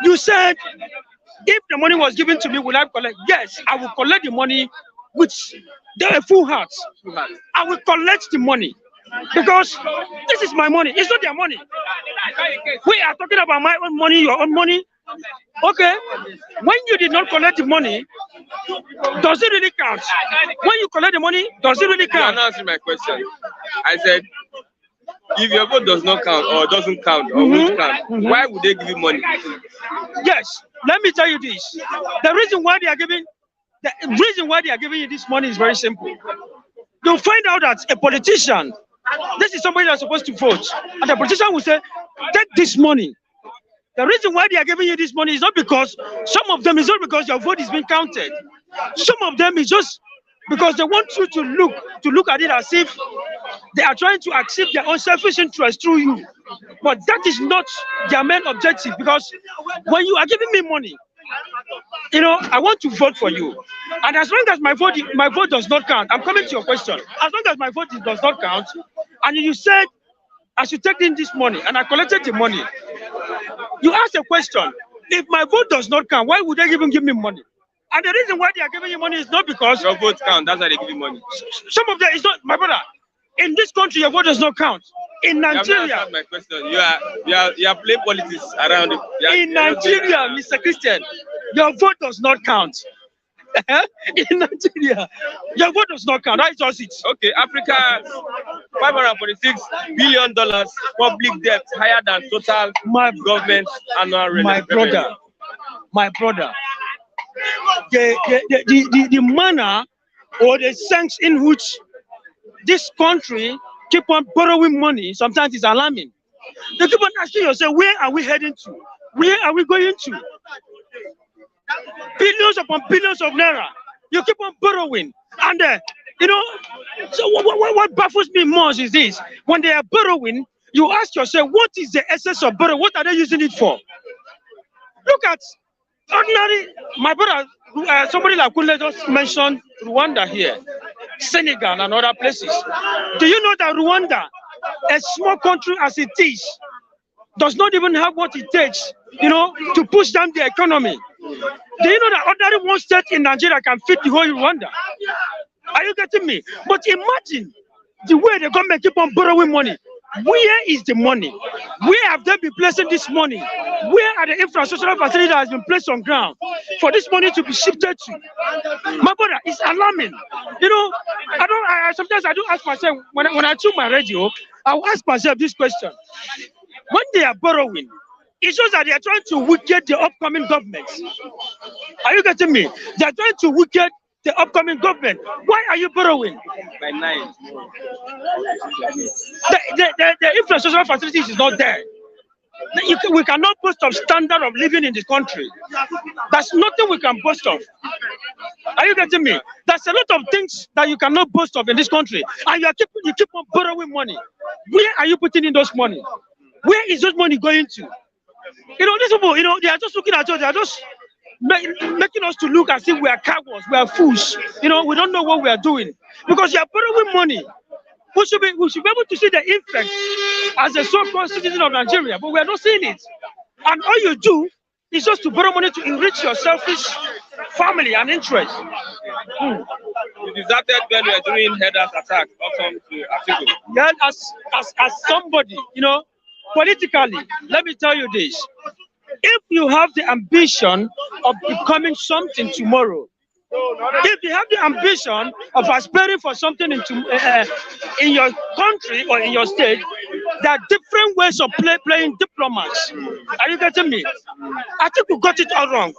you said if the money was given to me, would I collect? Yes, I will collect the money with a full heart. I will collect the money. Because this is my money. It's not their money. We are talking about my own money, your own money. Okay. When you did not collect the money, does it really count? When you collect the money, does it really count? You are not answering my question. I said, if your vote does not count or doesn't count or won't count, why would they give you money? Yes. Let me tell you this. The reason why they are giving you this money is very simple. You'll find out that a politician, this is somebody that's supposed to vote, and the politician will say, take this money. The reason why they are giving you this money is not because, some of them is not because your vote is being counted. Some of them is just because they want you to look at it as if they are trying to achieve their own selfish interest through you. But that is not their main objective, because when you are giving me money, I want to vote for you. And as long as my vote does not count, I'm coming to your question. As long as my vote does not count, and you said I should take in this money, and I collected the money, you asked a question. If my vote does not count, why would they even give me money? And the reason why they are giving you money is not because your vote count. That's why they give you money. Some of them is not, my brother. In this country, your vote does not count. In Nigeria, you have not answered my question. You are playing politics around it. In Nigeria, Mr. Christian, your vote does not count. In Nigeria, your vote does not count. That's just it. Okay, Africa, $546 billion public debt, higher than total government annual revenue. My brother, the manner or the sense in which this country keep on borrowing money sometimes is alarming. You keep on asking yourself, where are we heading to? Where are we going to? Billions upon billions of naira. You keep on borrowing. And, so what baffles me most is this. When they are borrowing, you ask yourself, what is the essence of borrowing? What are they using it for? Look at Ordinary, my brother, somebody like Kunle just mentioned Rwanda here, Senegal, and other places. Do you know that Rwanda, a small country as it is, does not even have what it takes, to push down the economy? Do you know that ordinary one state in Nigeria can feed the whole Rwanda? Are you getting me? But imagine the way the government keep on borrowing money. Where is the money? Where have they been placing this money? Where are the infrastructural facilities that has been placed on ground for this money to be shifted to? My brother, it's alarming. Sometimes I do ask myself, when I tune my radio, I'll ask myself this question. When they are borrowing, it shows that they are trying to weaken the upcoming governments. Are you getting me? They are trying to weaken the upcoming government. Why are you borrowing? By 9. The infrastructural facilities is not there. We cannot boast of standard of living in this country. There's nothing we can boast of. Are you getting me? There's a lot of things that you cannot boast of in this country, and you keep on borrowing money. Where are you putting in those money? Where is those money going to? These people, they are just looking at us. They are just making us to look as if we are cowards, we are fools. We don't know what we are doing because you are borrowing money. We should be able to see the effect as a so-called citizen of Nigeria, but we are not seeing it. And all you do is just to borrow money to enrich your selfish family and interest. You deserted when we were doing headers attack up to Atiku. Yeah, as somebody, politically, let me tell you this. If you have the ambition of becoming something tomorrow, if you have the ambition of aspiring for something in your country or in your state, there are different ways of playing diplomats. Are you getting me? I think we got it all wrong.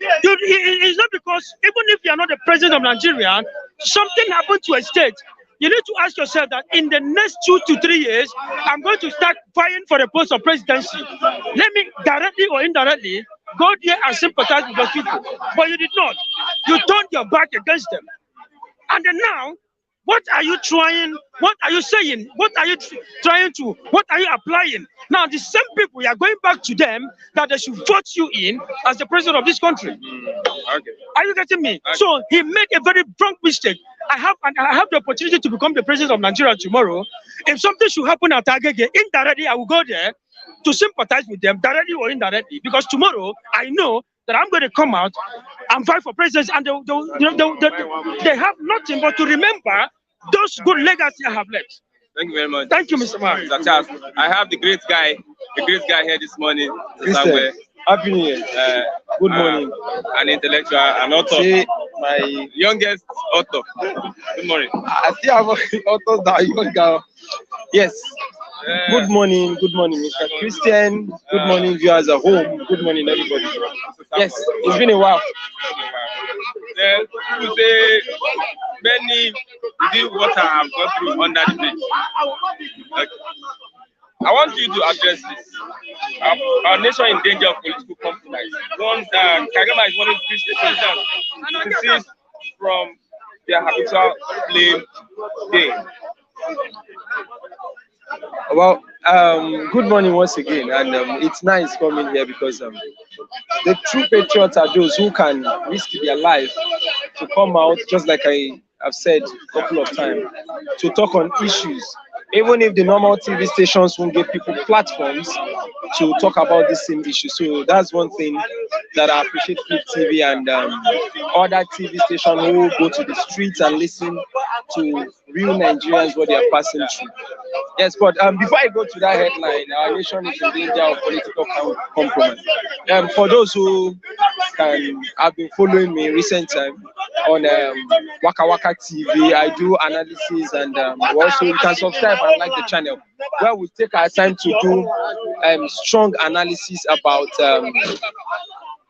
It's not because even if you are not the president of Nigeria, something happened to a state. You need to ask yourself that in the next 2 to 3 years, I'm going to start vying for the post of presidency. Let me directly or indirectly go there and sympathize with those people. But you did not. You turned your back against them. And then now, what are you trying? What are you saying? What are you trying to? What are you applying? Now, the same people, you are going back to them that they should vote you in as the president of this country. Okay. Are you getting me? Okay. So he made a very wrong mistake. I have the opportunity to become the president of Nigeria tomorrow. If something should happen at Agege, indirectly I will go there to sympathize with them, directly or indirectly, because tomorrow I know that I'm going to come out and fight for presidency, and they have nothing but to remember those good legacy I have left. Thank you very much. Thank you, Mr. Man. Mr. Charles. I have the great guy here this morning. Christian, happy New Year. Good morning. An intellectual, an author. See, my youngest author. Good morning. I still have authors that are younger. Yes. Good morning, Mr. Christian. Good morning, viewers at home. Good morning, everybody. Yes, it's been a while. Then you say many did what I have gone through under the bridge. Okay. I want you to address this. Our nation in danger of political compromise. One, Kagame is wanting Christians to desist from their habitual blame game. Well, good morning once again, and it's nice coming here because the true patriots are those who can risk their life to come out, just like I have said a couple of times, to talk on issues. Even if the normal TV stations won't give people platforms to talk about the same issue. So that's one thing that I appreciate Flip TV and other TV stations who go to the streets and listen to real Nigerians, what they are passing through. Yes, but before I go to that headline, our nation is in danger of political compromise. For those who have been following me recent time on Waka Waka TV, I do analysis, and also you can subscribe and like the channel, where we take our time to do strong analysis about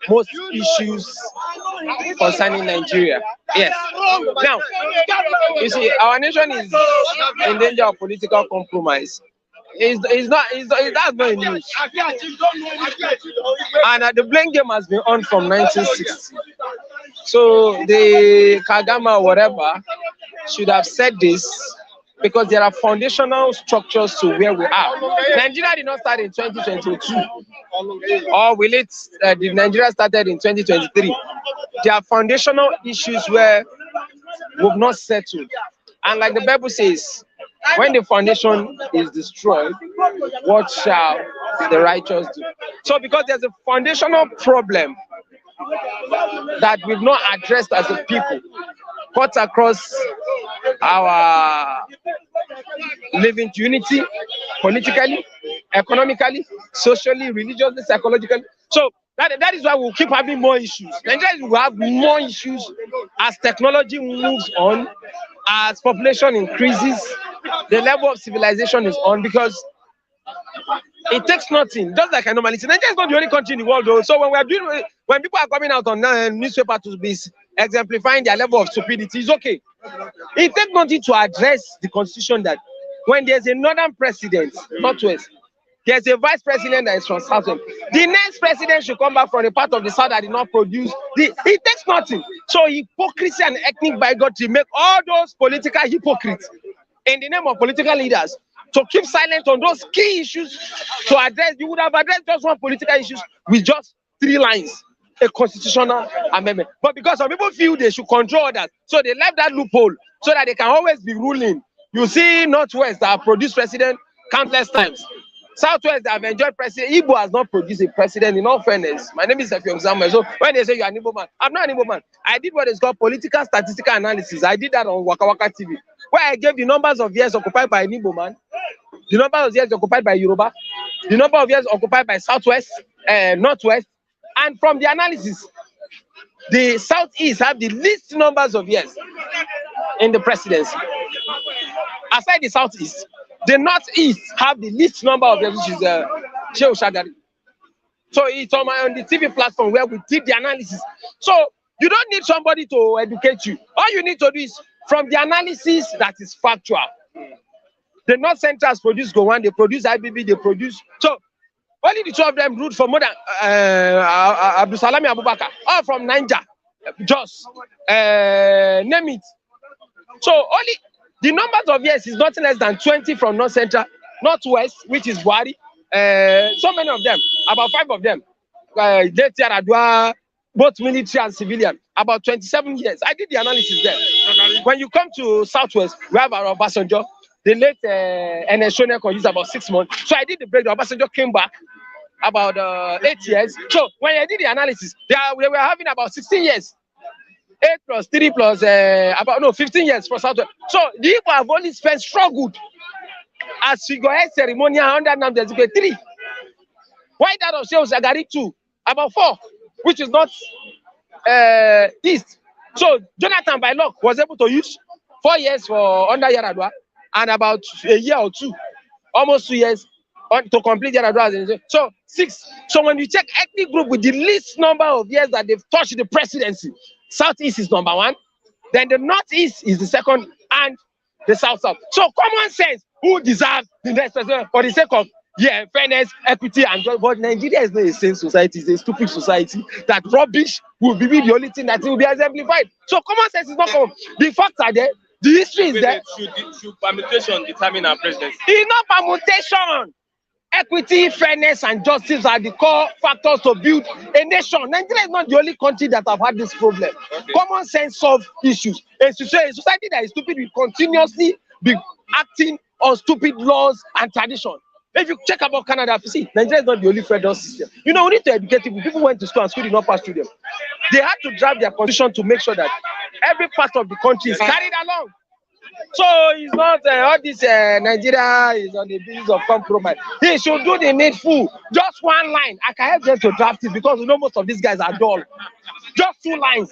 most issues concerning Nigeria. Yes. Now, you see, our nation is in danger of political compromise. That's not news. And the blame game has been on from 1960. So the Kagame or whatever should have said this, because there are foundational structures to where we are. Nigeria did not start in 2022. or will it? The Nigeria started in 2023. There are foundational issues where we've not settled, and like the Bible says, when the foundation is destroyed, what shall the righteous do? So, because there's a foundational problem that we've not addressed as a people, cut across our living unity, politically, economically, socially, religiously, psychologically. So that is why we'll keep having more issues. Nigeria will have more issues as technology moves on, as population increases, the level of civilization is on, because it takes nothing. Just like I normally say, Nigeria is not the only country in the world, though. So when people are coming out on newspaper to be exemplifying their level of stupidity, it's okay. It takes nothing to address the constitution that when there's a northern president, northwest, there's a vice president that is from southwest. The next president should come back from the part of the south that did not produce. It takes nothing. So hypocrisy and ethnic bigotry make all those political hypocrites in the name of political leaders to keep silent on those key issues to address. You would have addressed just one political issues with just 3 lines, a constitutional amendment. But because some people feel they should control others, so they left that loophole so that they can always be ruling. You see, Northwest that have produced president countless times. Southwest that have enjoyed president. Igbo has not produced a president, in all fairness. My name is Effiong Samuel. So when they say you're an Igbo man, I'm not an Igbo man. I did what is called political statistical analysis. I did that on Waka Waka TV, where I gave the numbers of years occupied by an Igbo man, the number of years occupied by Yoruba, the number of years occupied by Southwest, Northwest, and from the analysis, the Southeast have the least numbers of years in the presidency. Aside the Southeast, the Northeast have the least number of years, which is Shehu Shagari. So it's on the TV platform where we did the analysis. So you don't need somebody to educate you. All you need to do is from the analysis that is factual. The North Central produce Gowan, they produce IBB, they produce. So only the 2 of them ruled for more than Abdul Salami Abubakar, all from Niger, Jos, name it. So only the numbers of years is nothing less than 20 from North Central, Northwest, which is Buhari. So many of them, about 5 of them, both military and civilian, about 27 years. I did the analysis there. When you come to Southwest, we have our Obasanjo. The late Shoneko used about 6 months. So I did the breakdown. Obasanjo came back about 8 years. So when I did the analysis, they were having about 16 years. 8 plus 3 plus 15 years for Southwest. So the people have only struggled as figurehead ceremonial under Nnamdi Ezekwe 3. Why that of Shehu Shagari 2? About 4, which is not East. So Jonathan by luck was able to use 4 years for under Yaradua and about a year or 2, almost 2 years to complete Yaradua. So 6. So when you check ethnic group with the least number of years that they've touched the presidency, Southeast is number 1, then the Northeast is the second, and the South. So common sense, who deserves the next president for the sake of fairness, equity, and joy. But Nigeria is not a sane society, it's a stupid society that rubbish will be the only thing that will be exemplified. So common sense is not common. The facts are there, the history is there. Should permutation determine our presidency? It's not permutation. Equity, fairness, and justice are the core factors to build a nation. Nigeria is not the only country that have had this problem. Okay. Common sense solve issues. A society that is stupid will continuously be acting on stupid laws and tradition. If you check about Canada, you see, Nigeria is not the only federal system. You know, we need to educate people. People went to school and school did not pass through them. They had to draft their constitution to make sure that every part of the country is carried along. So it's not all this Nigeria is on the basis of compromise. They should do the needful. Just 1 line. I can help them to draft it because you know most of these guys are dull. Just 2 lines.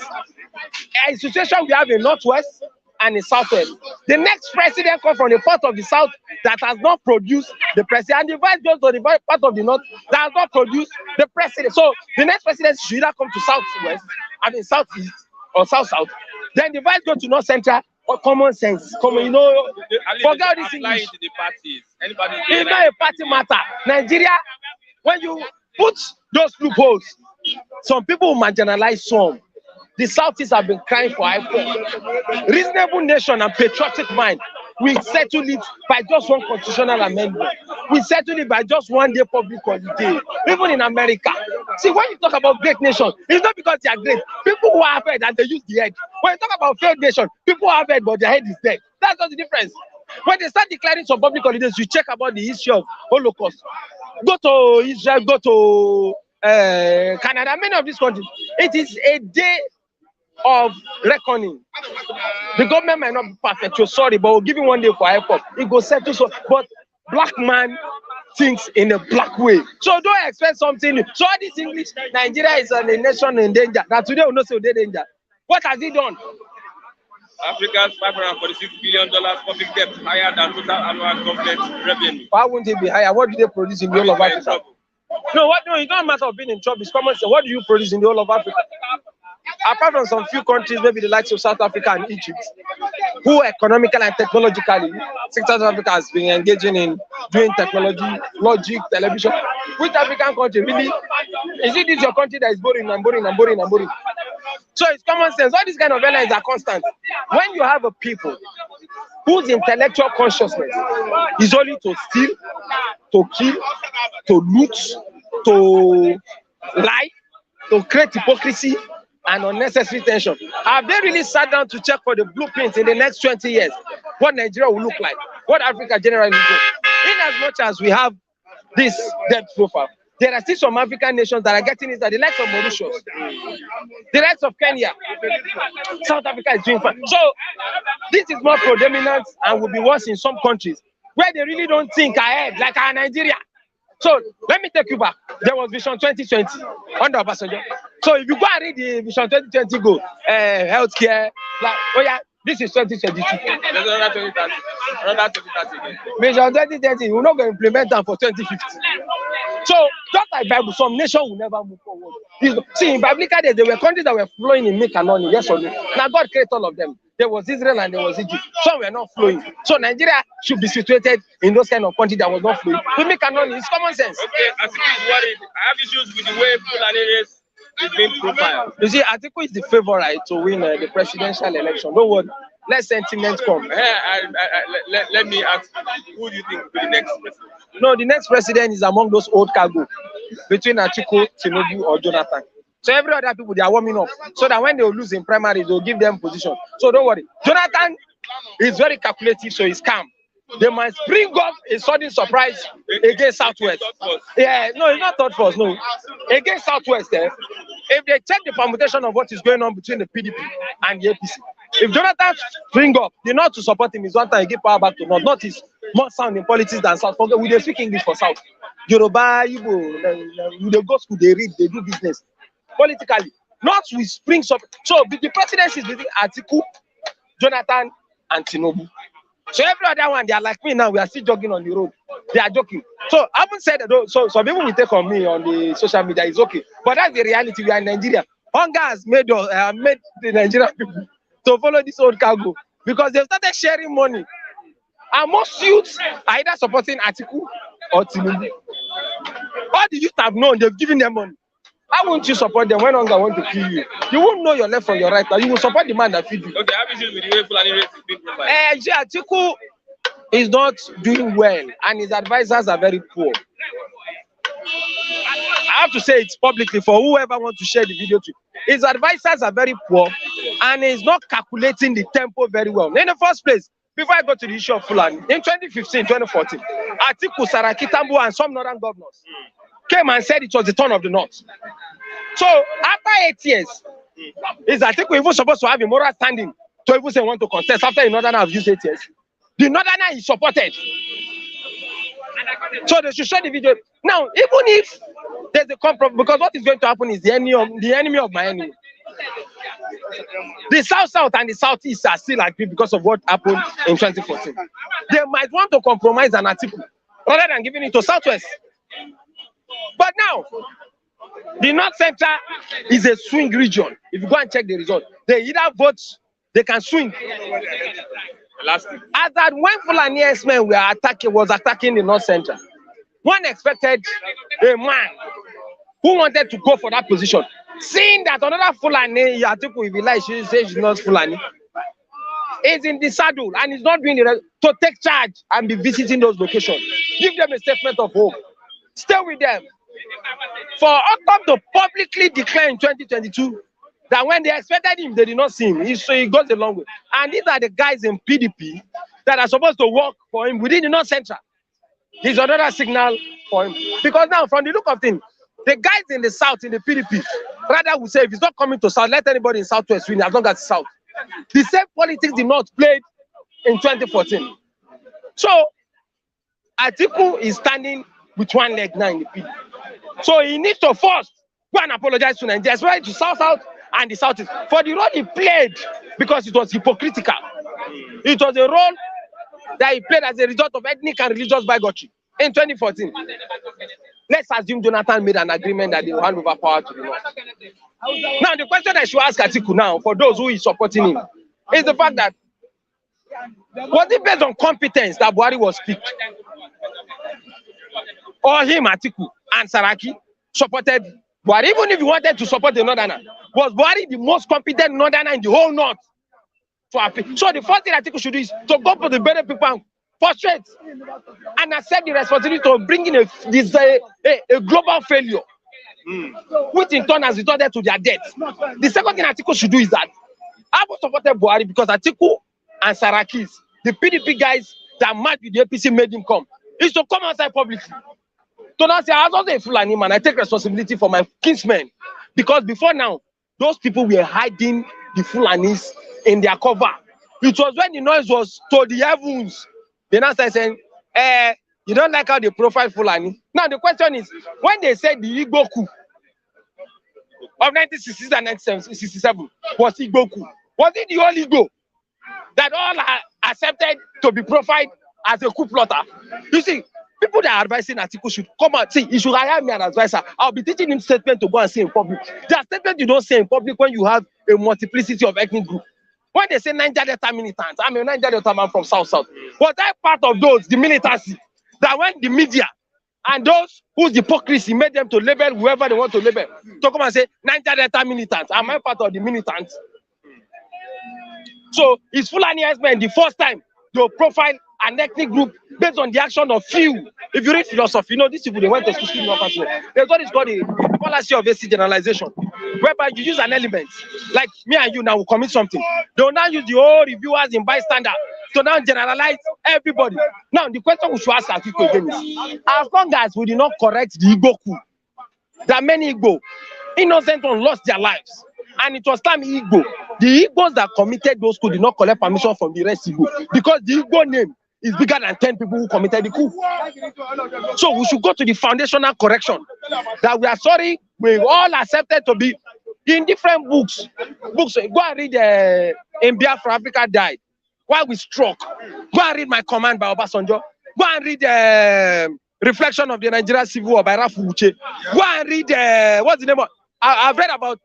A situation we have in Northwest and in Southwest. The next president comes from the part of the South that has not produced the president, and the vice goes to the part of the North that has not produced the president. So the next president should either come to Southwest, Southeast or South. Then the vice goes to North Central. Or common sense, forget this English. It's not a party matter. Nigeria, when you put those loopholes, some people marginalize some. The Southeast have been crying for IPO. Reasonable nation and patriotic mind will settle it by just 1 constitutional amendment. we settle it by just one day public holiday. Even in America. See, when you talk about great nation, it's not because they are great. People who have head and they use the head. When you talk about failed nation, people who have head but their head is dead. That's not the difference. When they start declaring some public holidays, you check about the history of Holocaust. Go to Israel, go to Canada, many of these countries. It is a day of reckoning. The government might not be perfect, you're sorry, but we'll give you one day for IPOP. It goes settle so, but black man thinks in a black way. So don't expect something new. So all this English, Nigeria is a nation in danger. Now today we know say we're in danger. What has he done? Africa's $546 billion public debt higher than total annual government revenue. Why won't it be higher? What do they produce in the whole of Africa? No, it's not a matter of being in trouble. It's common sense. What do you produce in the whole of Africa? Apart from some few countries, maybe the likes of South Africa and Egypt, who economically and technologically, South Africa has been engaging in doing technology, logic, television. Which African country really? Is it this your country that is boring and boring and boring and boring? So it's common sense. All these kind of airlines are constant. When you have a people whose intellectual consciousness is only to steal, to kill, to loot, to lie, to create hypocrisy and unnecessary tension. Have they really sat down to check for the blueprint in the next 20 years? What Nigeria will look like? What Africa generally will do? In as much as we have this debt profile, there are still some African nations that are getting it, the likes of Mauritius, the likes of Kenya, South Africa is doing fine. So this is more predominant and will be worse in some countries where they really don't think ahead, like our Nigeria. So let me take you back. There was Vision 2020 under Obasanjo. So if you go and read the Vision 2020 goal, healthcare, like, oh yeah, this is 2022. There's another 2030. Another 2030 again. Vision 2030, we're not going to implement them for 2050. So just like Bible, some nation will never move forward. See, in biblical days, there were countries that were flowing in milk and honey, yes or no? Now God created all of them. There was Israel and there was Egypt. Some were not flowing. So Nigeria should be situated in those kind of countries that was not flowing. We make an honey, it's common sense. Okay, Atiku is worried. I have issues with the way Fulani race is being profiled. You see, Atiku is the favorite to win the presidential election. Don't worry. Let sentiment come. Let me ask, who do you think will be the next president? No, the next president is among those old cargo between Atiku, Tinubu, or Jonathan. So every other people, they are warming up. So that when they will lose in primary, they'll give them position. So don't worry. Jonathan is very calculative, so he's calm. They might bring up a sudden surprise against Southwest. Yeah, no, it's not third force, no. Against Southwest, if they check the permutation of what is going on between the PDP and the APC, if Jonathan bring up the North to support him, is one time he give power back to North. North is more sound in politics than South. Forget, we they speak English for South. Yoruba, Igbo, they go school, they read, they do business. Politically, North will spring up. So the presidency is between Atiku, Jonathan, and Tinubu. So every other one, they are like me now. We are still jogging on the road. They are joking. So I haven't said that. So some people will take on me on the social media. It's okay, but that's the reality. We are in Nigeria. Hunger has made the Nigerian people to follow this old cargo because they started sharing money. And most youths are either supporting Atiku or Tinubu. All the youth have known they've given them money. How won't you support them when hunger want to kill you? You won't know your left from your right. Now you will support the man that feed you. Okay, I have issues with the way Fulani race is being profiled. Atiku is not doing well, and his advisors are very poor. I have to say it publicly for whoever wants to share the video to. His advisors are very poor, and he's not calculating the tempo very well. In the first place, before I go to the issue of Fulani, in 2015, 2014, Atiku, Saraki, Tambo, and some northern governors came and said it was the turn of the North. So after 8 years, is Atiku even supposed to have a moral standing to even say want to contest after the Northern have used 8 years? The Northerner is supported. So they should show the video. Now, even if there's a compromise, because what is going to happen is the enemy of my enemy. The South and the Southeast are still angry because of what happened in 2014. They might want to compromise an Atiku rather than giving it to Southwest. But now, the North Central is a swing region. If you go and check the result, they either vote, they can swing. As that when Fulani men was attacking the North Central, one expected a man who wanted to go for that position, seeing that another Fulani, Atiku, if he likes, she says she's not Fulani. is in the saddle and is not doing it to take charge and be visiting those locations. Give them a statement of hope. Stay with them. For Ockham to publicly declare in 2022 that when they expected him, they did not see him. So he goes a long way. And these are the guys in PDP that are supposed to work for him within the North Central. There's another signal for him. Because now, from the look of things, the guys in the South, in the PDP, rather would say, if he's not coming to South, let anybody in Southwest win as long as it's South. The same politics the North played in 2014. So, Atiku is standing with one leg now in the PDP. So he needs to first go and apologize to Nigeria, especially to South and the Southeast, for the role he played, because it was hypocritical. It was a role that he played as a result of ethnic and religious bigotry in 2014. Let's assume Jonathan made an agreement that they will hand over power to the North. Now, the question I should ask Atiku now, for those who is supporting him, is the fact that, was it based on competence that Buhari was picked? Or him, Atiku, and Saraki supported Buhari? Even if you wanted to support the Northerner, was Buhari the most competent Northerner in the whole North? So the first thing Atiku should do is to go for the better people and frustrate and accept the responsibility of bringing a global failure, which in turn has retorted to their death. The second thing Atiku should do is that I will support Buhari because Atiku and Sarakis, the PDP guys that marched with the APC, made him come, is to come outside publicly. So now say, I was also a Fulani man, I take responsibility for my kinsmen. Because before now, those people were hiding the Fulanis in their cover. It was when the noise was to the heavens. They now started saying, you don't like how they profile Fulani. Now the question is, when they said the Igbo coup of 1966 and 1967 was Igbo coup, was it the whole Igbo that all are accepted to be profiled as a coup plotter? You see, people that are advising Atiku should come out. See, he should hire me an advisor. I'll be teaching him statement to go and say in public. There are statements you don't say in public when you have a multiplicity of ethnic groups. When they say Niger Delta militants, I'm a Niger Delta man from South. Was I part of those, the militancy, that when the media and those whose hypocrisy made them to label whoever they want to label, to come and say Niger Delta militants? Am I part of the militants? So it's Fulani men the first time they profile an ethnic group based on the action of few. If you read philosophy, you know these people, they went to school not personal. There's what is called the policy of AC generalization, whereby you use an element, like me and you now will commit something. They will now use the whole reviewers in bystander to now generalize everybody. Now the question we should ask Atiku again is, as long as we did not correct the Igbo coup, that many Igbo innocent ones lost their lives, and it was time Igbo, the Igbos that committed those coups did not collect permission from the rest Igbo, because the Igbo name is bigger than 10 people who committed the coup. So we should go to the foundational correction that we are sorry, we all accepted to be in different books. Go and read In Biafra Africa Died, Why We Struck. Go and read My Command by Obasanjo. Go and read Reflection of the Nigerian Civil War by Rafu Uche. Go and read what's the name of, I've read about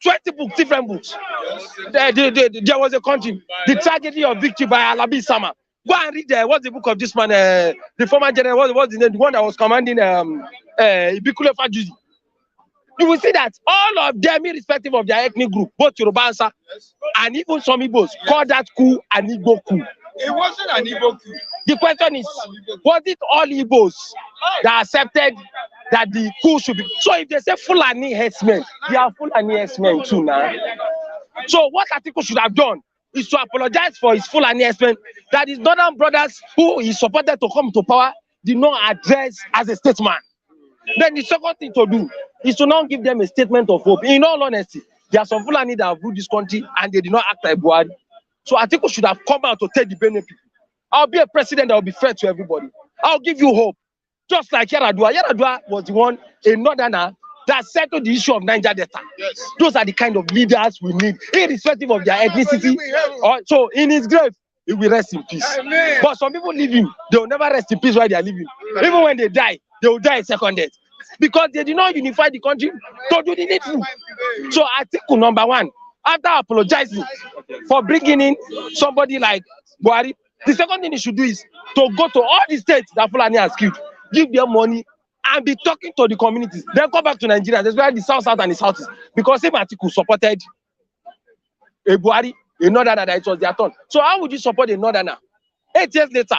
20 books, different books. There was a country, The Tragedy of Victory by Alabi Sama. Go and read what's the book of this man, the former general, what's the name, the one that was commanding Ibikule Fajuzi. You will see that all of them, irrespective of their ethnic group, both Yoruba and even some Igbos, call that coup an Igbo coup. It wasn't an Igbo coup. The question is, was it all Igbos that accepted that the coup should be? So if they say Fulani herdsmen, they are Fulani herdsmen too now. So what Atiku should have done is to apologize for his Fulani herdsmen that his northern brothers who he supported to come to power did not address as a statesman. Then the second thing to do is to now give them a statement of hope. In all honesty, there are some Fulani that have ruled this country and they did not act like Buhari. So Atiku should have come out to tell the Benin people, I'll be a president that will be fair to everybody. I'll give you hope. Just like Yaradua. Yaradua was the one, a northerner, that settled the issue of Niger Delta. Yes. Those are the kind of leaders we need, irrespective of their ethnicity. So in his grave, he will rest in peace. Amen. But some people living, they will never rest in peace while they are living. Even when they die, they will die a second death. Because they did not unify the country to do the needful. So Atiku, number one, after apologizing for bringing in somebody like Buhari, the second thing he should do is to go to all the states that Fulani has killed, give them money, and be talking to the communities. Then come back to Nigeria, especially the South and the Southeast. Because if Atiku supported Buhari, a northerner that it was their turn. So how would you support a northerner? 8 years later,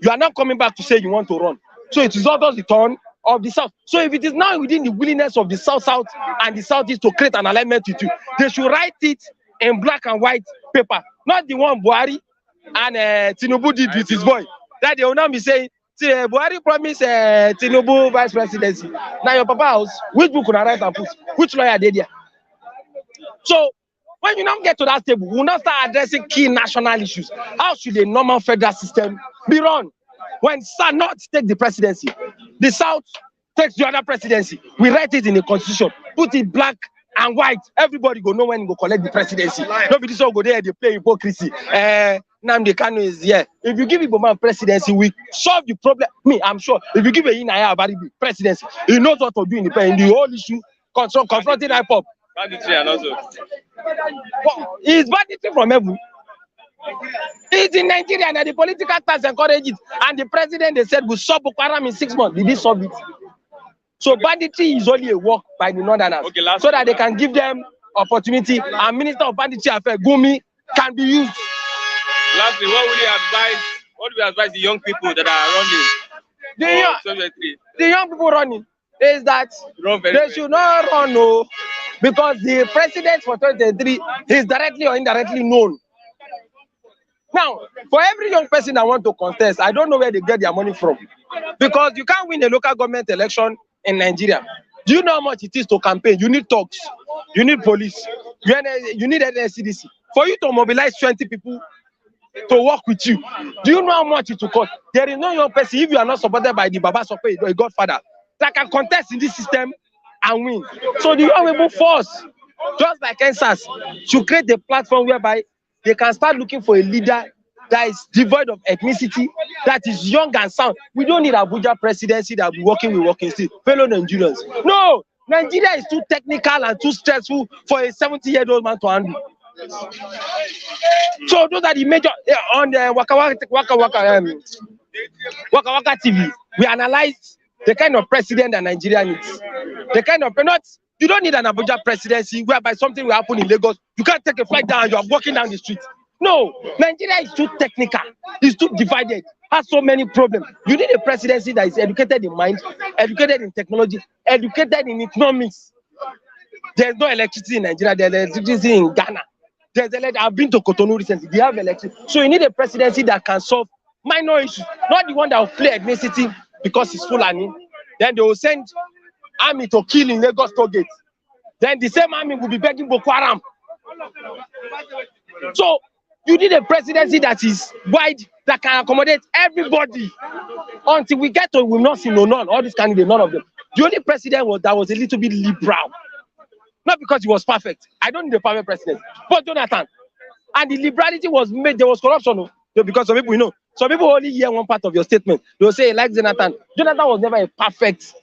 you are now coming back to say you want to run. So it is not the turn of the South. So if it is now within the willingness of the South and the Southeast to create an alignment with you, they should write it in black and white paper, not the one Buhari and Tinubu did with his boy. That they will now be saying, see, Buhari promised Tinubu vice presidency. Now your papa house, which book can I write and put? Which lawyer did there? So when you now get to that table, we will now start addressing key national issues. How should a normal federal system be run? When North take the presidency, the South takes the other presidency. We write it in the constitution, put it black and white. Everybody go know when you go collect the presidency. Nobody so go there, they play hypocrisy. Nnamdi Kanu is here. If you give Igbo presidency, we solve the problem. Me, I'm sure. If you give a Inaya Abari presidency, he knows what to do in the whole issue, confronting IPOP. Banditry and also. Well, it's banditry from heaven. It's in Nigeria and the political class encourage it. And the president, they said, will solve Boko Haram in 6 months. Did he solve it? So banditry is only a work by the northerners, so that they can give them opportunity. And Minister of Banditry Affairs, Gumi, can be used. Lastly, what will you advise the young people that are running? The young people running is that they should not run, no, because the president for 2023 is directly or indirectly known. Now, for every young person that want to contest, I don't know where they get their money from, because you can't win a local government election in Nigeria. Do you know how much it is to campaign? You need talks, you need police, you need NSCDC. For you to mobilize 20 people to work with you, do you know how much it will cost? There is no young person, if you are not supported by the Baba Sope, a godfather, that can contest in this system and win. So the young people force, just like NSAS, to create a platform whereby they can start looking for a leader that is devoid of ethnicity, that is young and sound. We don't need Abuja presidency that will be working with working state, fellow Nigerians. No, Nigeria is too technical and too stressful for a 70-year-old man to handle. So those are the major on the Waka Waka TV. We analyze the kind of president that Nigeria needs. The kind of you don't need an Abuja presidency whereby something will happen in Lagos. You can't take a flight down and you are walking down the street. No, Nigeria is too technical, it's too divided, has so many problems. You need a presidency that is educated in mind, educated in technology, educated in economics. There's no electricity in Nigeria, there's electricity in Ghana. I've been to Cotonou recently, they have electricity. So you need a presidency that can solve minor issues, not the one that will play ethnicity because it's Fulani. Then they will send army to kill in Lagos toll gate. Then the same army will be begging Boko Haram. So you need a presidency that is wide, that can accommodate everybody. Until we get to, we will not see none. All these candidates, none of them. The only president that was a little bit liberal. Not because he was perfect. I don't need a perfect president. But Jonathan. And the liberality was made, there was corruption. Because some people, some people only hear one part of your statement. They'll say, like Jonathan. Jonathan was never a perfect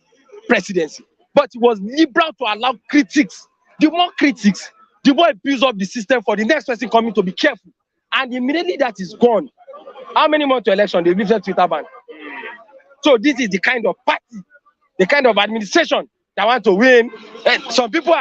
presidency. But he was liberal to allow critics. The more critics, the more it builds up the system for the next person coming to be careful. And immediately that is gone. How many months to election? They lifted Twitter ban. So this is the kind of party, the kind of administration that want to win. And some people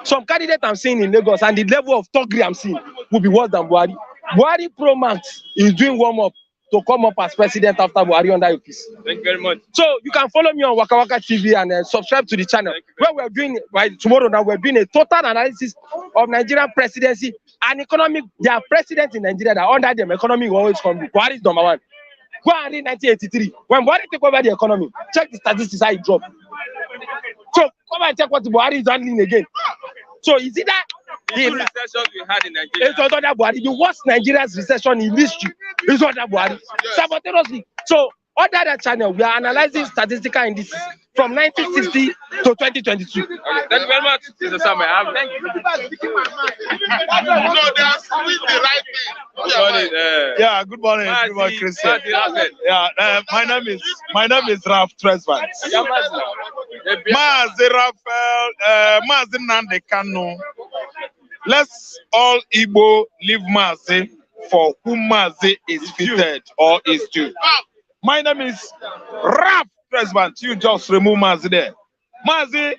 some candidates I'm seeing in Lagos and the level of thuggery I'm seeing will be worse than Buhari. Buhari Pro Max is doing warm up to come up as president after Buhari under office. Thank you very much. So you can follow me on Waka Waka TV and subscribe to the channel. Where we're doing tomorrow now, we're doing a total analysis of Nigerian presidency and economic. There are presidents in Nigeria that under them economy will always come. Buhari is number one. Go and read 1983. When Buhari took over the economy, check the statistics how it dropped. So come and check what Buhari is handling again. So is it that the recession we had in Nigeria? It's under Buhari. The worst Nigeria's recession in history is under Buhari. Simultaneously. So under that channel, we are analyzing statistical indices from 1960 to 2022. Okay, thank you very much, Mr. Samuel. Thank you. Good morning. Yeah, good morning. Good morning, Christian. Yeah, my name is Ralph Tresvant. Mazi Raphael, Mazi Nnamdi Kanu. Let's all Igbo leave Mazi for whom Mazi is fitted or is due. My name is Ralph Tresvant. You just remove Mazi there. Mazi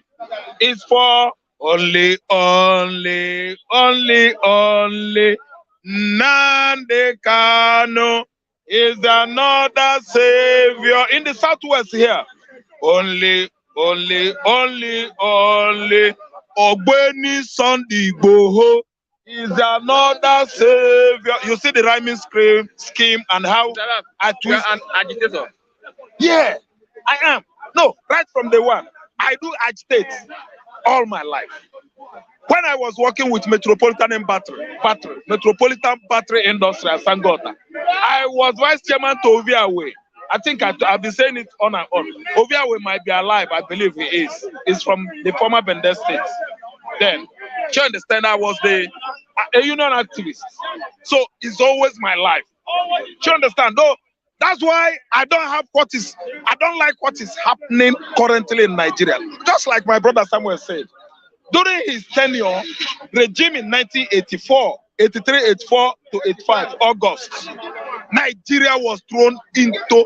is for Only Nnamdi Kanu is another savior in the southwest here. Only Ogbeni Sunday Igboho is another savior. You see the rhyming scheme and how I twist. You're an agitator. Yeah, I am. No, right from day one, I do agitate all my life. When I was working with Metropolitan Battery Industry at Sangota, I was vice chairman to Oviawe. I think I've been saying it on and on. Oviawe might be alive, I believe he is. He's from the former Bende States. Then, you understand, I was a union activist. So it's always my life. You understand? Though, that's why I don't like what is happening currently in Nigeria. Just like my brother Samuel said. During his tenure regime in 1984, 83, 84 to 85, August, Nigeria was thrown into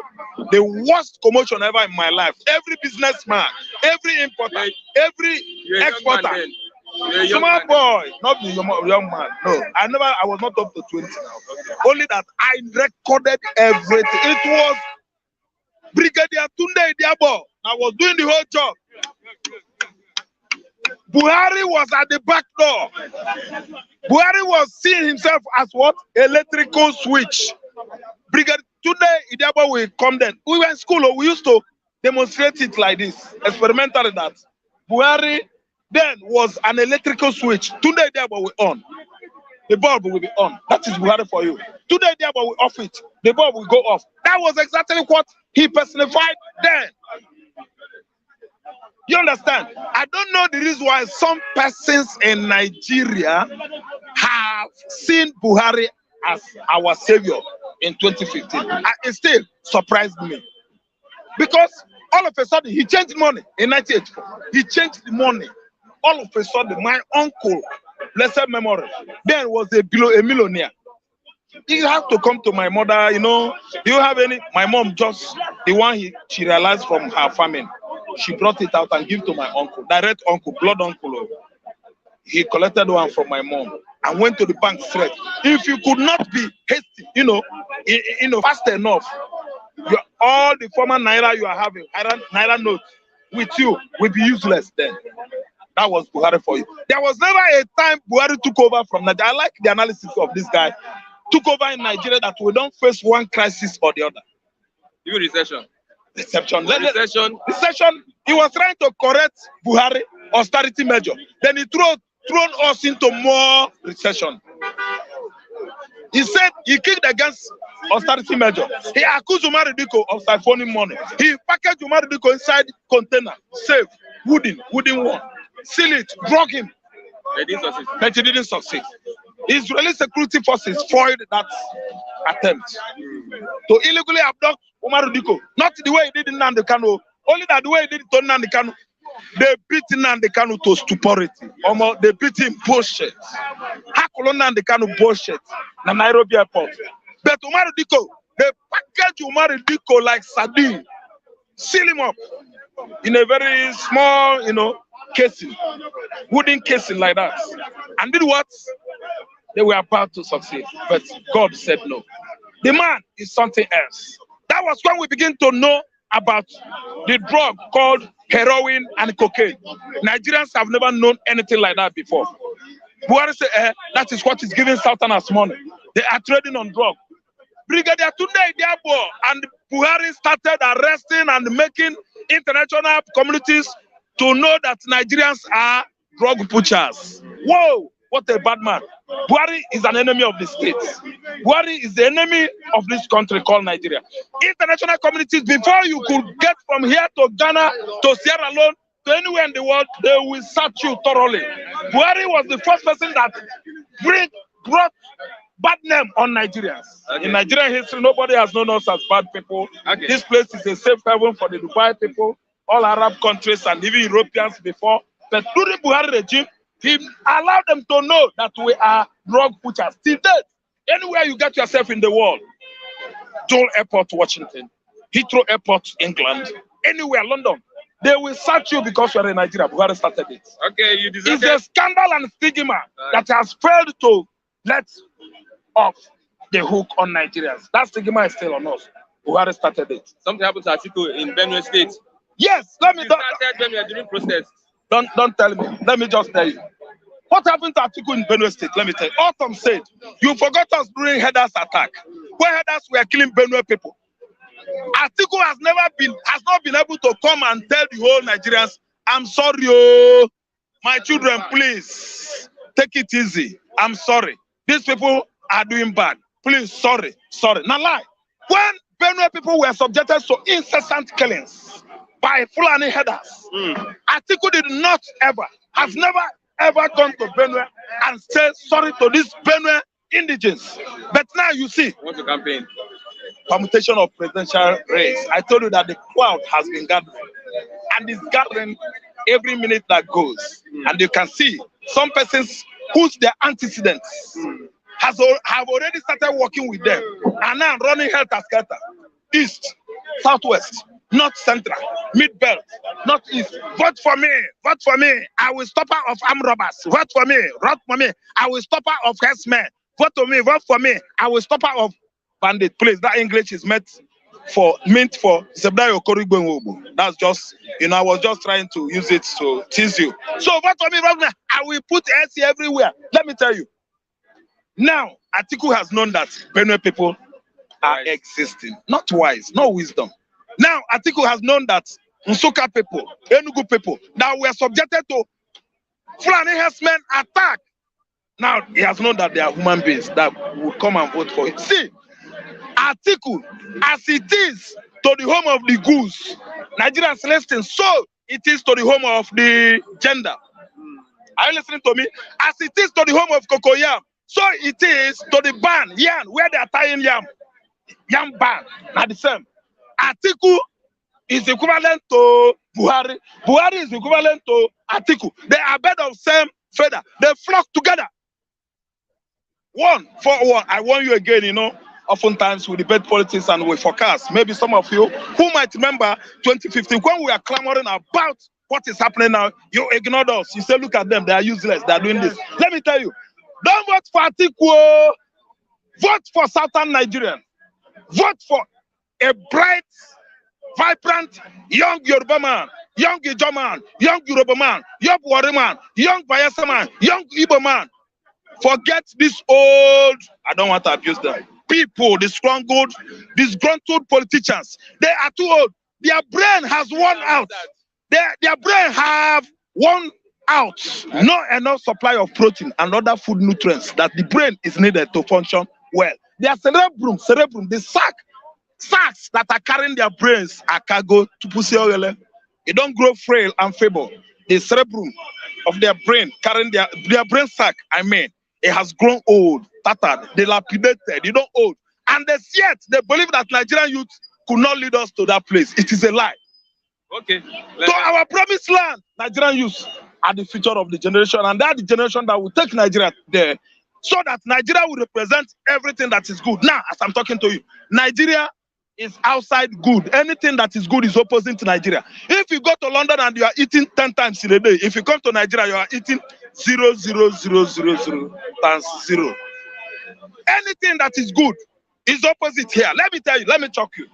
the worst commotion ever in my life. Every businessman, every importer, every exporter, small boy, not the young man. No, I was not up to 20 now. Only that I recorded everything. It was Brigadier Tunde Idiabo. I was doing the whole job. Buhari was at the back door. Buhari was seeing himself as what? Electrical switch. Brigadier Tunde Idiabo will come then. We were in school, we used to demonstrate it like this, experimentally that. Buhari then was an electrical switch. Tunde Idiabo will on. The bulb will be on. That is Buhari for you. Tunde Idiabo will off it. The bulb will go off. That was exactly what he personified then. You understand? I don't know the reason why some persons in Nigeria have seen Buhari as our savior in 2015. It still surprised me. Because all of a sudden, he changed money in 1984. He changed the money. All of a sudden, my uncle, blessed memory, then was a millionaire. He had to come to my mother, do you have any? My mom just, the one she realized from her famine. She brought it out and gave to my uncle, direct uncle, blood uncle. He collected one from my mom and went to the bank straight. If you could not be hasty, fast enough, all the former naira you are having, naira notes with you will be useless then. That was Buhari for you. There was never a time Buhari took over from Nigeria. I like the analysis of this guy. Took over in Nigeria that we don't face one crisis or the other. Even recession. Recession. He was trying to correct Buhari austerity measure. Then he thrown us into more recession. He said he kicked against austerity measure. He accused Umar Diko of siphoning money. He packaged Umar Diko inside container, safe, wooden one. Seal it, drug him. But he didn't succeed. Israeli security forces foiled that attempt to illegally abduct Umar Diko. Not the way he did in Nnamdi Kanu, only that the way he did it to Nnamdi Kanu. They beat Nnamdi Kanu to stupidity. They beat him bullshit. Hakolo Nnamdi Kanu bullshit na Nairobi airport. But Umar Diko, they package Umar Diko like sardine, seal him up in a very small, casing, wooden casing like that. And did what? They were about to succeed, but God said no. The man is something else. That was when we begin to know about the drug called heroin and cocaine. Nigerians have never known anything like that before. Buhari said, that is what is giving Southerners money. They are trading on drugs. Brigadier Tunde Idiabo and Buhari started arresting and making international communities to know that Nigerians are drug butchers. Whoa, what a bad man. Buhari is an enemy of the state. Buhari is the enemy of this country called Nigeria. International communities, before you could get from here to Ghana, to Sierra Leone, to anywhere in the world, they will search you thoroughly. Buhari was the first person that brought bad name on Nigerians. Okay. In Nigerian history, nobody has known us as bad people. Okay. This place is a safe haven for the Dubai people, all Arab countries, and even Europeans before. But during Buhari regime, he allowed them to know that we are drug butchers. Till date, anywhere you get yourself in the world, Joel Airport, Washington, Heathrow Airport, England, anywhere, London, They will search you because you are in Nigeria. Buhari started it. Okay, you deserve It's a scandal and stigma that has failed to let off the hook on Nigerians. That stigma is still on us. Buhari started it. Something happened to Atiku in Benue State. Yes, let me You started when we were doing protest. don't tell me. Let me just tell you. What happened to Atiku in Benue State? Let me tell you. Autumn said, you forgot us during Headers attack, where Headers were killing Benue people. Atiku has not been able to come and tell the whole Nigerians, I'm sorry, oh, my children, please take it easy. I'm sorry. These people are doing bad. Please, sorry. Now lie. When Benue people were subjected to incessant killings by Fulani Headers, Atiku did not has never ever gone to Benue and said sorry to these Benue indigents. But now you see, Want to campaign? Permutation of presidential race. I told you that the cloud has been gathering, and it's gathering every minute that goes. And you can see some persons whose their antecedents have already started working with them, and now running helter-skelter, east, southwest, north central, mid belt, northeast. Vote for me, I will stop her of armed robbers. Vote for me, I will stop her of herdsmen. Vote for me, I will stop her of bandit. Please, that English is meant for Sebdayo Korigbenwobu. That's just, I was just trying to use it to tease you. So vote for me, I will put SC everywhere. Let me tell you. Now, Atiku has known that Benue people are existing. Not wise, no wisdom. Now, Atiku has known that Nsuka people, Enugu people, that were subjected to Fulani herdsmen attack. Now, he has known that they are human beings that will come and vote for him. See, Atiku, as it is to the home of the goose, Nigerian Celestine, so it is to the home of the gender. Are you listening to me? As it is to the home of Cocoyam, so it is to the barn, yam, where they are tying yam barn, not the same. Atiku is equivalent to Buhari. Buhari is equivalent to Atiku. They are birds of same feather. They flock together. 1 for 1. I warn you again, oftentimes we debate politics and we forecast. Maybe some of you who might remember 2015, when we are clamoring about what is happening now, you ignored us. You say, look at them, they are useless, they are doing this. Let me tell you, don't vote for Atiku. Vote for Southern Nigerian. Vote for a bright, vibrant, young Yoruba man, young Ijo man, young Yoruba man, young Wari man, young Bayelsa man, young Igbo man. Forget this old, I don't want to abuse them, people, disgruntled politicians. They are too old. Their brain has worn out. Their brain have worn out. Not enough supply of protein and other food nutrients that the brain is needed to function well. Their cerebrum, the sacks that are carrying their brains are cargo to pussy oil. It don't grow frail and feeble. The cerebrum of their brain carrying their brain sac, it has grown old, tattered, dilapidated, old. And yet they believe that Nigerian youth could not lead us to that place. It is a lie. Okay. So our promised land, Nigerian youth are the future of the generation, and they are the generation that will take Nigeria there, so that Nigeria will represent everything that is good. Now, as I'm talking to you, Nigeria is outside good. Anything that is good is opposite to Nigeria. If you go to London and you are eating 10 times in a day, if you come to Nigeria, you are eating 0.00000 times 0. Anything that is good is opposite here. Let me tell you, let me shock you.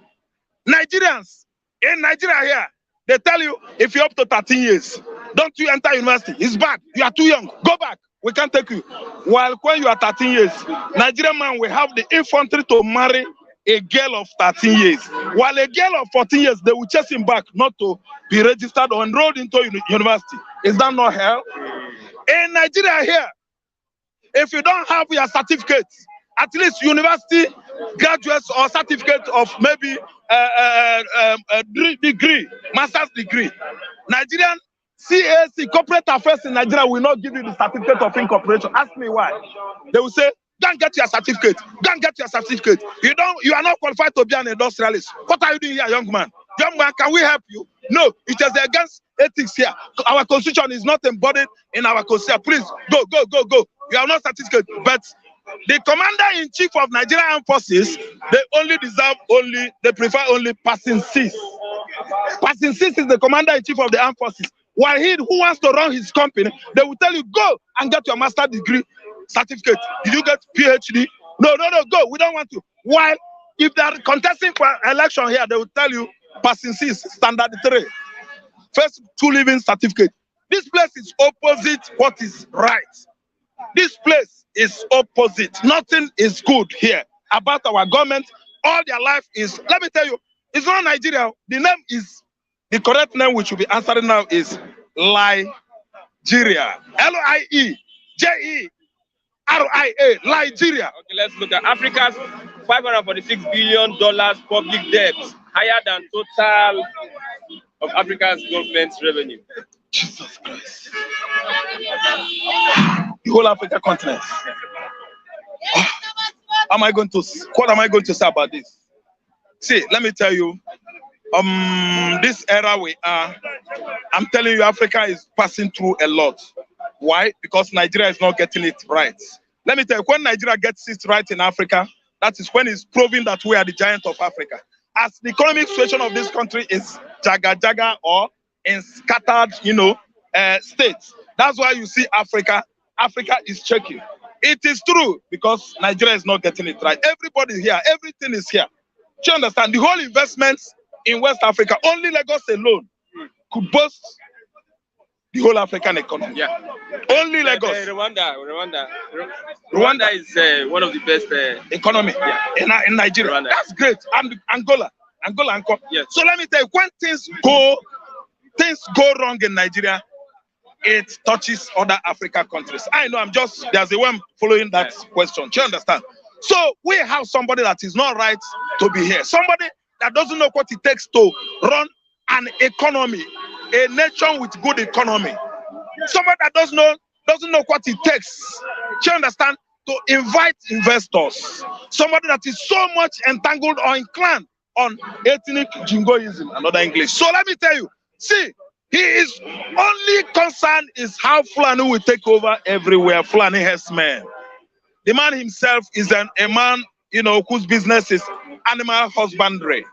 Nigerians, in Nigeria here, they tell you, if you're up to 13 years, don't you enter university. It's bad. You are too young. Go back. We can't take you. While when you are 13 years, Nigerian man will have the infantry to marry a girl of 13 years. While a girl of 14 years, they will chase him back not to be registered or enrolled into university. Is that not hell? In Nigeria here, if you don't have your certificate, at least university graduates or certificate of maybe degree, master's degree, Nigerian CAC, corporate affairs in Nigeria, will not give you the certificate of incorporation. Ask me why. They will say, go and get your certificate. Go and get your certificate. You are not qualified to be an industrialist. What are you doing here, young man? Young man, can we help you? No, it is against ethics here. Our constitution is not embodied in our constitution. Please, go. You have no certificate. But the commander-in-chief of Nigerian Armed Forces, they prefer only passing C's. Person 6 is the commander-in-chief of the armed forces. Wahid, who wants to run his company, they will tell you, go and get your master degree certificate. Did you get PhD? No, go. We don't want to. While if they are contesting for election here, they will tell you, person 6, standard 3. First 2 living certificate. This place is opposite what is right. This place is opposite. Nothing is good here about our government. All their life is, let me tell you, it's not Nigeria. The name is, the correct name we should be answering now is Nigeria. L-I-J-E-R-I-A, Nigeria. Okay, let's look at Africa's $546 billion public debt, higher than total of Africa's government's revenue. Jesus Christ. The whole Africa continent. What am I going to say about this? See, let me tell you, this era we are, I'm telling you, Africa is passing through a lot. Why? Because Nigeria is not getting it right. Let me tell you, when Nigeria gets it right in Africa, that is when it's proving that we are the giant of Africa. As the economic situation of this country is jaga or in scattered, states. That's why you see Africa is shaking. It is true because Nigeria is not getting it right. Everybody here, everything is here. Do you understand? The whole investments in West Africa, only Lagos alone could boost the whole African economy. Yeah. Only Lagos. Rwanda is one of the best economy in Nigeria. Rwanda. That's great. And Angola. Yes. So let me tell you, when things go wrong in Nigeria, it touches other African countries. I know there's a way I'm following that question. Do you understand? So we have somebody that is not right to be here. Somebody that doesn't know what it takes to run an economy, a nation with good economy. Somebody that doesn't know what it takes. Do you understand? To invite investors. Somebody that is so much entangled or inclined on ethnic jingoism and other English. So let me tell you, see, his only concern is how Fulani will take over everywhere. Fulani herdsmen. The man himself is a man, whose business is animal husbandry.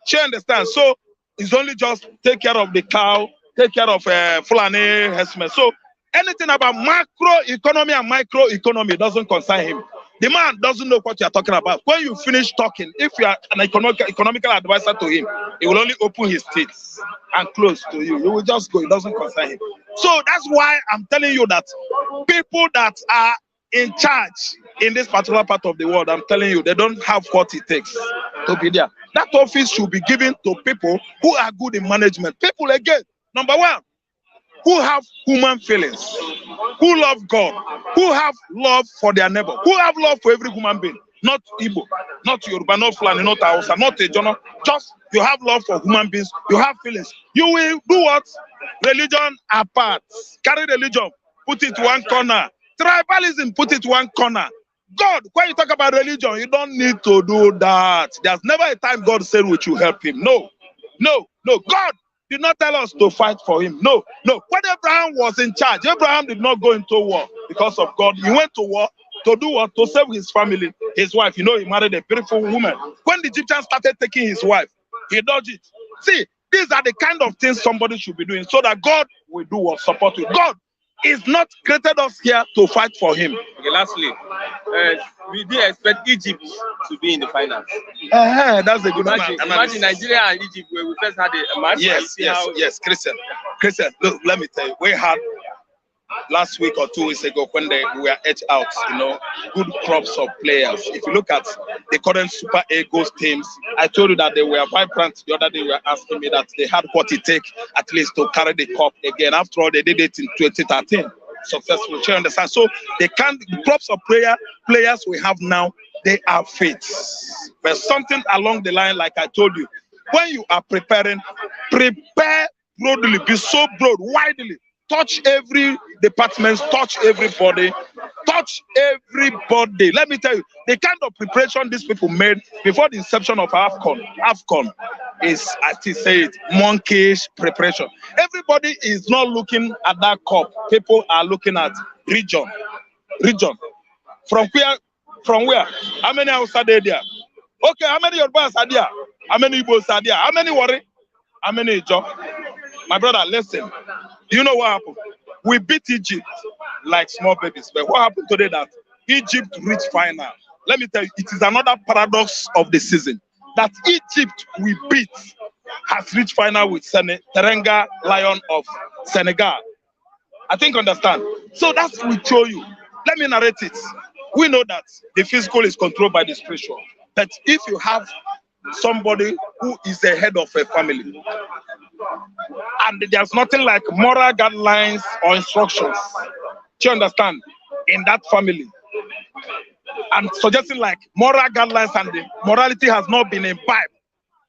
Do you understand? So he's only just take care of the cow, take care of Fulani herdsmen. So anything about macro economy and micro economy doesn't concern him. The man doesn't know what you are talking about. When you finish talking, if you are an economical advisor to him, he will only open his teeth and close to you. You will just go. It doesn't concern him. So that's why I'm telling you that people that are in charge in this particular part of the world, I'm telling you, they don't have what it takes to be there. That office should be given to people who are good in management. People, again, number one, who have human feelings, who love God, who have love for their neighbor, who have love for every human being, not Igbo, not Yoruba, not Fulani, not Hausa, not Ejono. Just you have love for human beings, you have feelings. You will do what? Religion apart. Carry religion, put it one corner. Tribalism, put it one corner. God, when you talk about religion, you don't need to do that. There's never a time God said we should help him. No. God did not tell us to fight for him. No. When Abraham was in charge, Abraham did not go into war because of God. He went to war to do what? To save his family, his wife. He married a beautiful woman. When the Egyptians started taking his wife, he dodged it. See, these are the kind of things somebody should be doing so that God will do what? Support you. God is not created us here to fight for him. Okay, lastly, we did expect Egypt to be in the finals. That's a good imagine Nigeria and Egypt where we first had a match. Yes, Christian. Look, let me tell you, we had last week or 2 weeks ago when they were edged out, good crops of players. If you look at the current Super Eagles teams, I told you that they were vibrant. The other day, you were asking me that they had what it takes at least to carry the cup again. After all, they did it in 2013 successfully. You understand? So the crops of players we have now, they are fit. But something along the line, like I told you, when you are preparing, prepare broadly, be so broad, widely. Touch every department, touch everybody. Let me tell you, the kind of preparation these people made before the inception of AFCON is, as he said, monkish preparation. Everybody is not looking at that cup. People are looking at region. From where? How many Hausa are there? Okay, how many Yorubas are there? How many Igbos are there? How many Warri? How many job? My brother, listen. Do you know what happened? We beat Egypt like small babies. But what happened today that Egypt reached final? Let me tell you, it is another paradox of the season that Egypt we beat has reached final with Terenga Lion of Senegal. I think understand. So that's we show you. Let me narrate it. We know that the physical is controlled by the spiritual. But if you have somebody who is the head of a family, and there's nothing like moral guidelines or instructions, do you understand, in that family, and suggesting like moral guidelines and the morality has not been imbibed,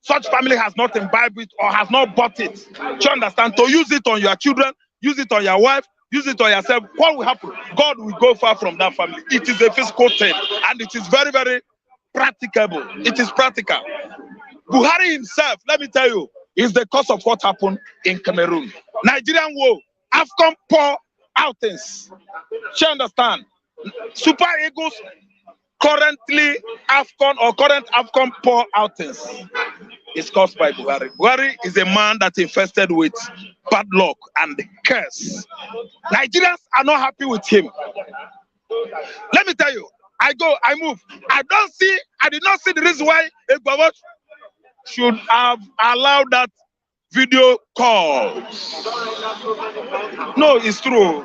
such family has not imbibed it or has not bought it, do you understand, to use it on your children, use it on your wife, use it on yourself, what will happen? God will go far from that family. It is a physical thing, and it is very, very practicable. It is practical. Buhari himself, let me tell you, is the cause of what happened in Cameroon. Nigerian war, AFCON poor outings. You understand? Super Eagles currently AFCON or current AFCON poor outings is caused by Buhari. Buhari is a man that infested with bad luck and curse. Nigerians are not happy with him. Let me tell you, I move. I did not see the reason why Egbawa should have allowed that video call. No, it's true.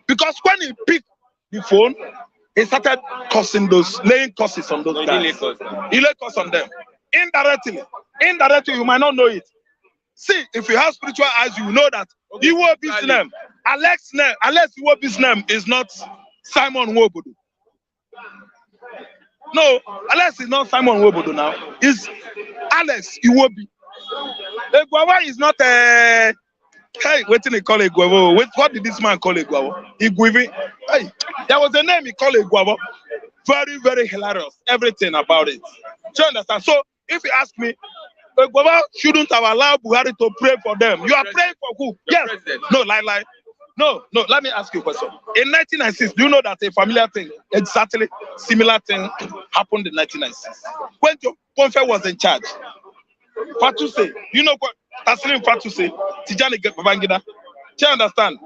Because when he picked the phone, he started laying curses on those guys. He laid curses on them. Indirectly, you might not know it. See, if you have spiritual eyes, you know that Iwobi's name, Alex Iwobi's name is not Simon Nwobodo. No, Alex is not Simon Nwobodo now. It's Alex Iwobi. Egwawa is not a... Hey, what did he call Egwawa? What did this man call Egwawa? Igwivi. Hey, there was a name he called Egwawa. Very, very hilarious. Everything about it. Do you understand? So, if you ask me, Egwawa shouldn't have allowed Buhari to pray for them. You are praying for who? Yes. No, lie. No, let me ask you a question. In 1996, do you know that a familiar thing, exactly similar thing, happened in 1996? When John Ponfe was in charge, Fatuse, you know what? Taslim Fatuse, Tijani Babangida. Do you understand?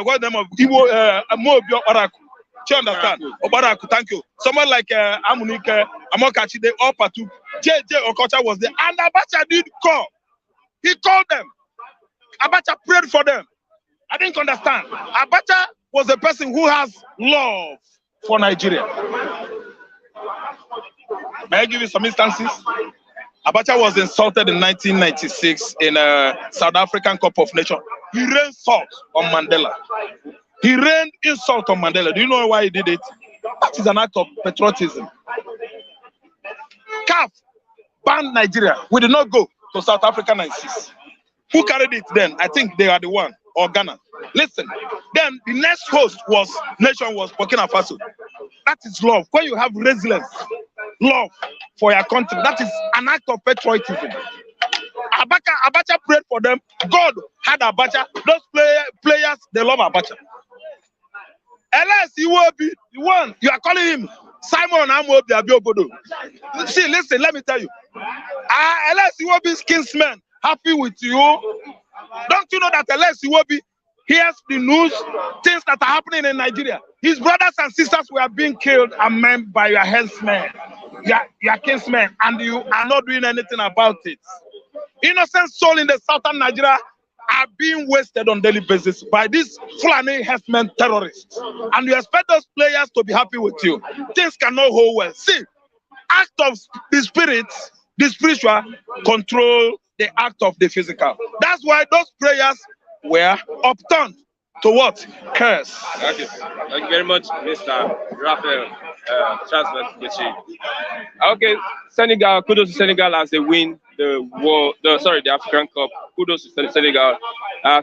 What the name of Iwo Mobio Oraku? Do you understand? Obaraku, thank you. Someone like Amunike, Amokachi, they all partook. JJ Okocha was there, and Abacha did call. He called them. Abacha prayed for them. I didn't understand. Abacha was a person who has love for Nigeria. May I give you some instances? Abacha was insulted in 1996 in a South African Cup of Nations. He rained salt on Mandela. He rained insult on Mandela. Do you know why he did it? That is an act of patriotism. CAF banned Nigeria. We did not go to South Africa 96. Who carried it then? I think they are the one. Or Ghana. Listen, then the next nation was Burkina Faso. That is love. When you have resilience, love for your country, that is an act of patriotism. Abacha prayed for them. God had Abacha. Those players, they love Abacha. Unless he will be the one, you are calling him Simon Amobi Abiobodo. See, listen, let me tell you. Unless he will be kinsman, happy with you. Don't you know that unless Iwobi hears the news, things that are happening in Nigeria, his brothers and sisters were being killed and maimed by your henchmen, your kinsmen, and you are not doing anything about it. Innocent souls in the southern Nigeria are being wasted on daily basis by these Fulani herdsmen terrorists. And you expect those players to be happy with you. Things cannot hold well. See, act of the spirit, the spiritual, control the act of the physical. That's why those prayers were upturned to what? Curse. Thank you. Thank you very much, Mr. Raphael Transfer. Okay, Senegal, kudos to Senegal as they win the African Cup. Kudos to Senegal.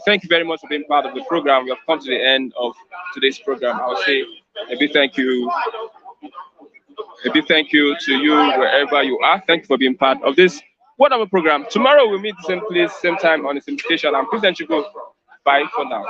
Thank you very much for being part of the program. We have come to the end of today's program. I'll say a big thank you. A big thank you to you wherever you are. Thank you for being part of this wonderful program. Tomorrow we'll meet the same place, same time on the same station. I'm President Chuko. Bye for now.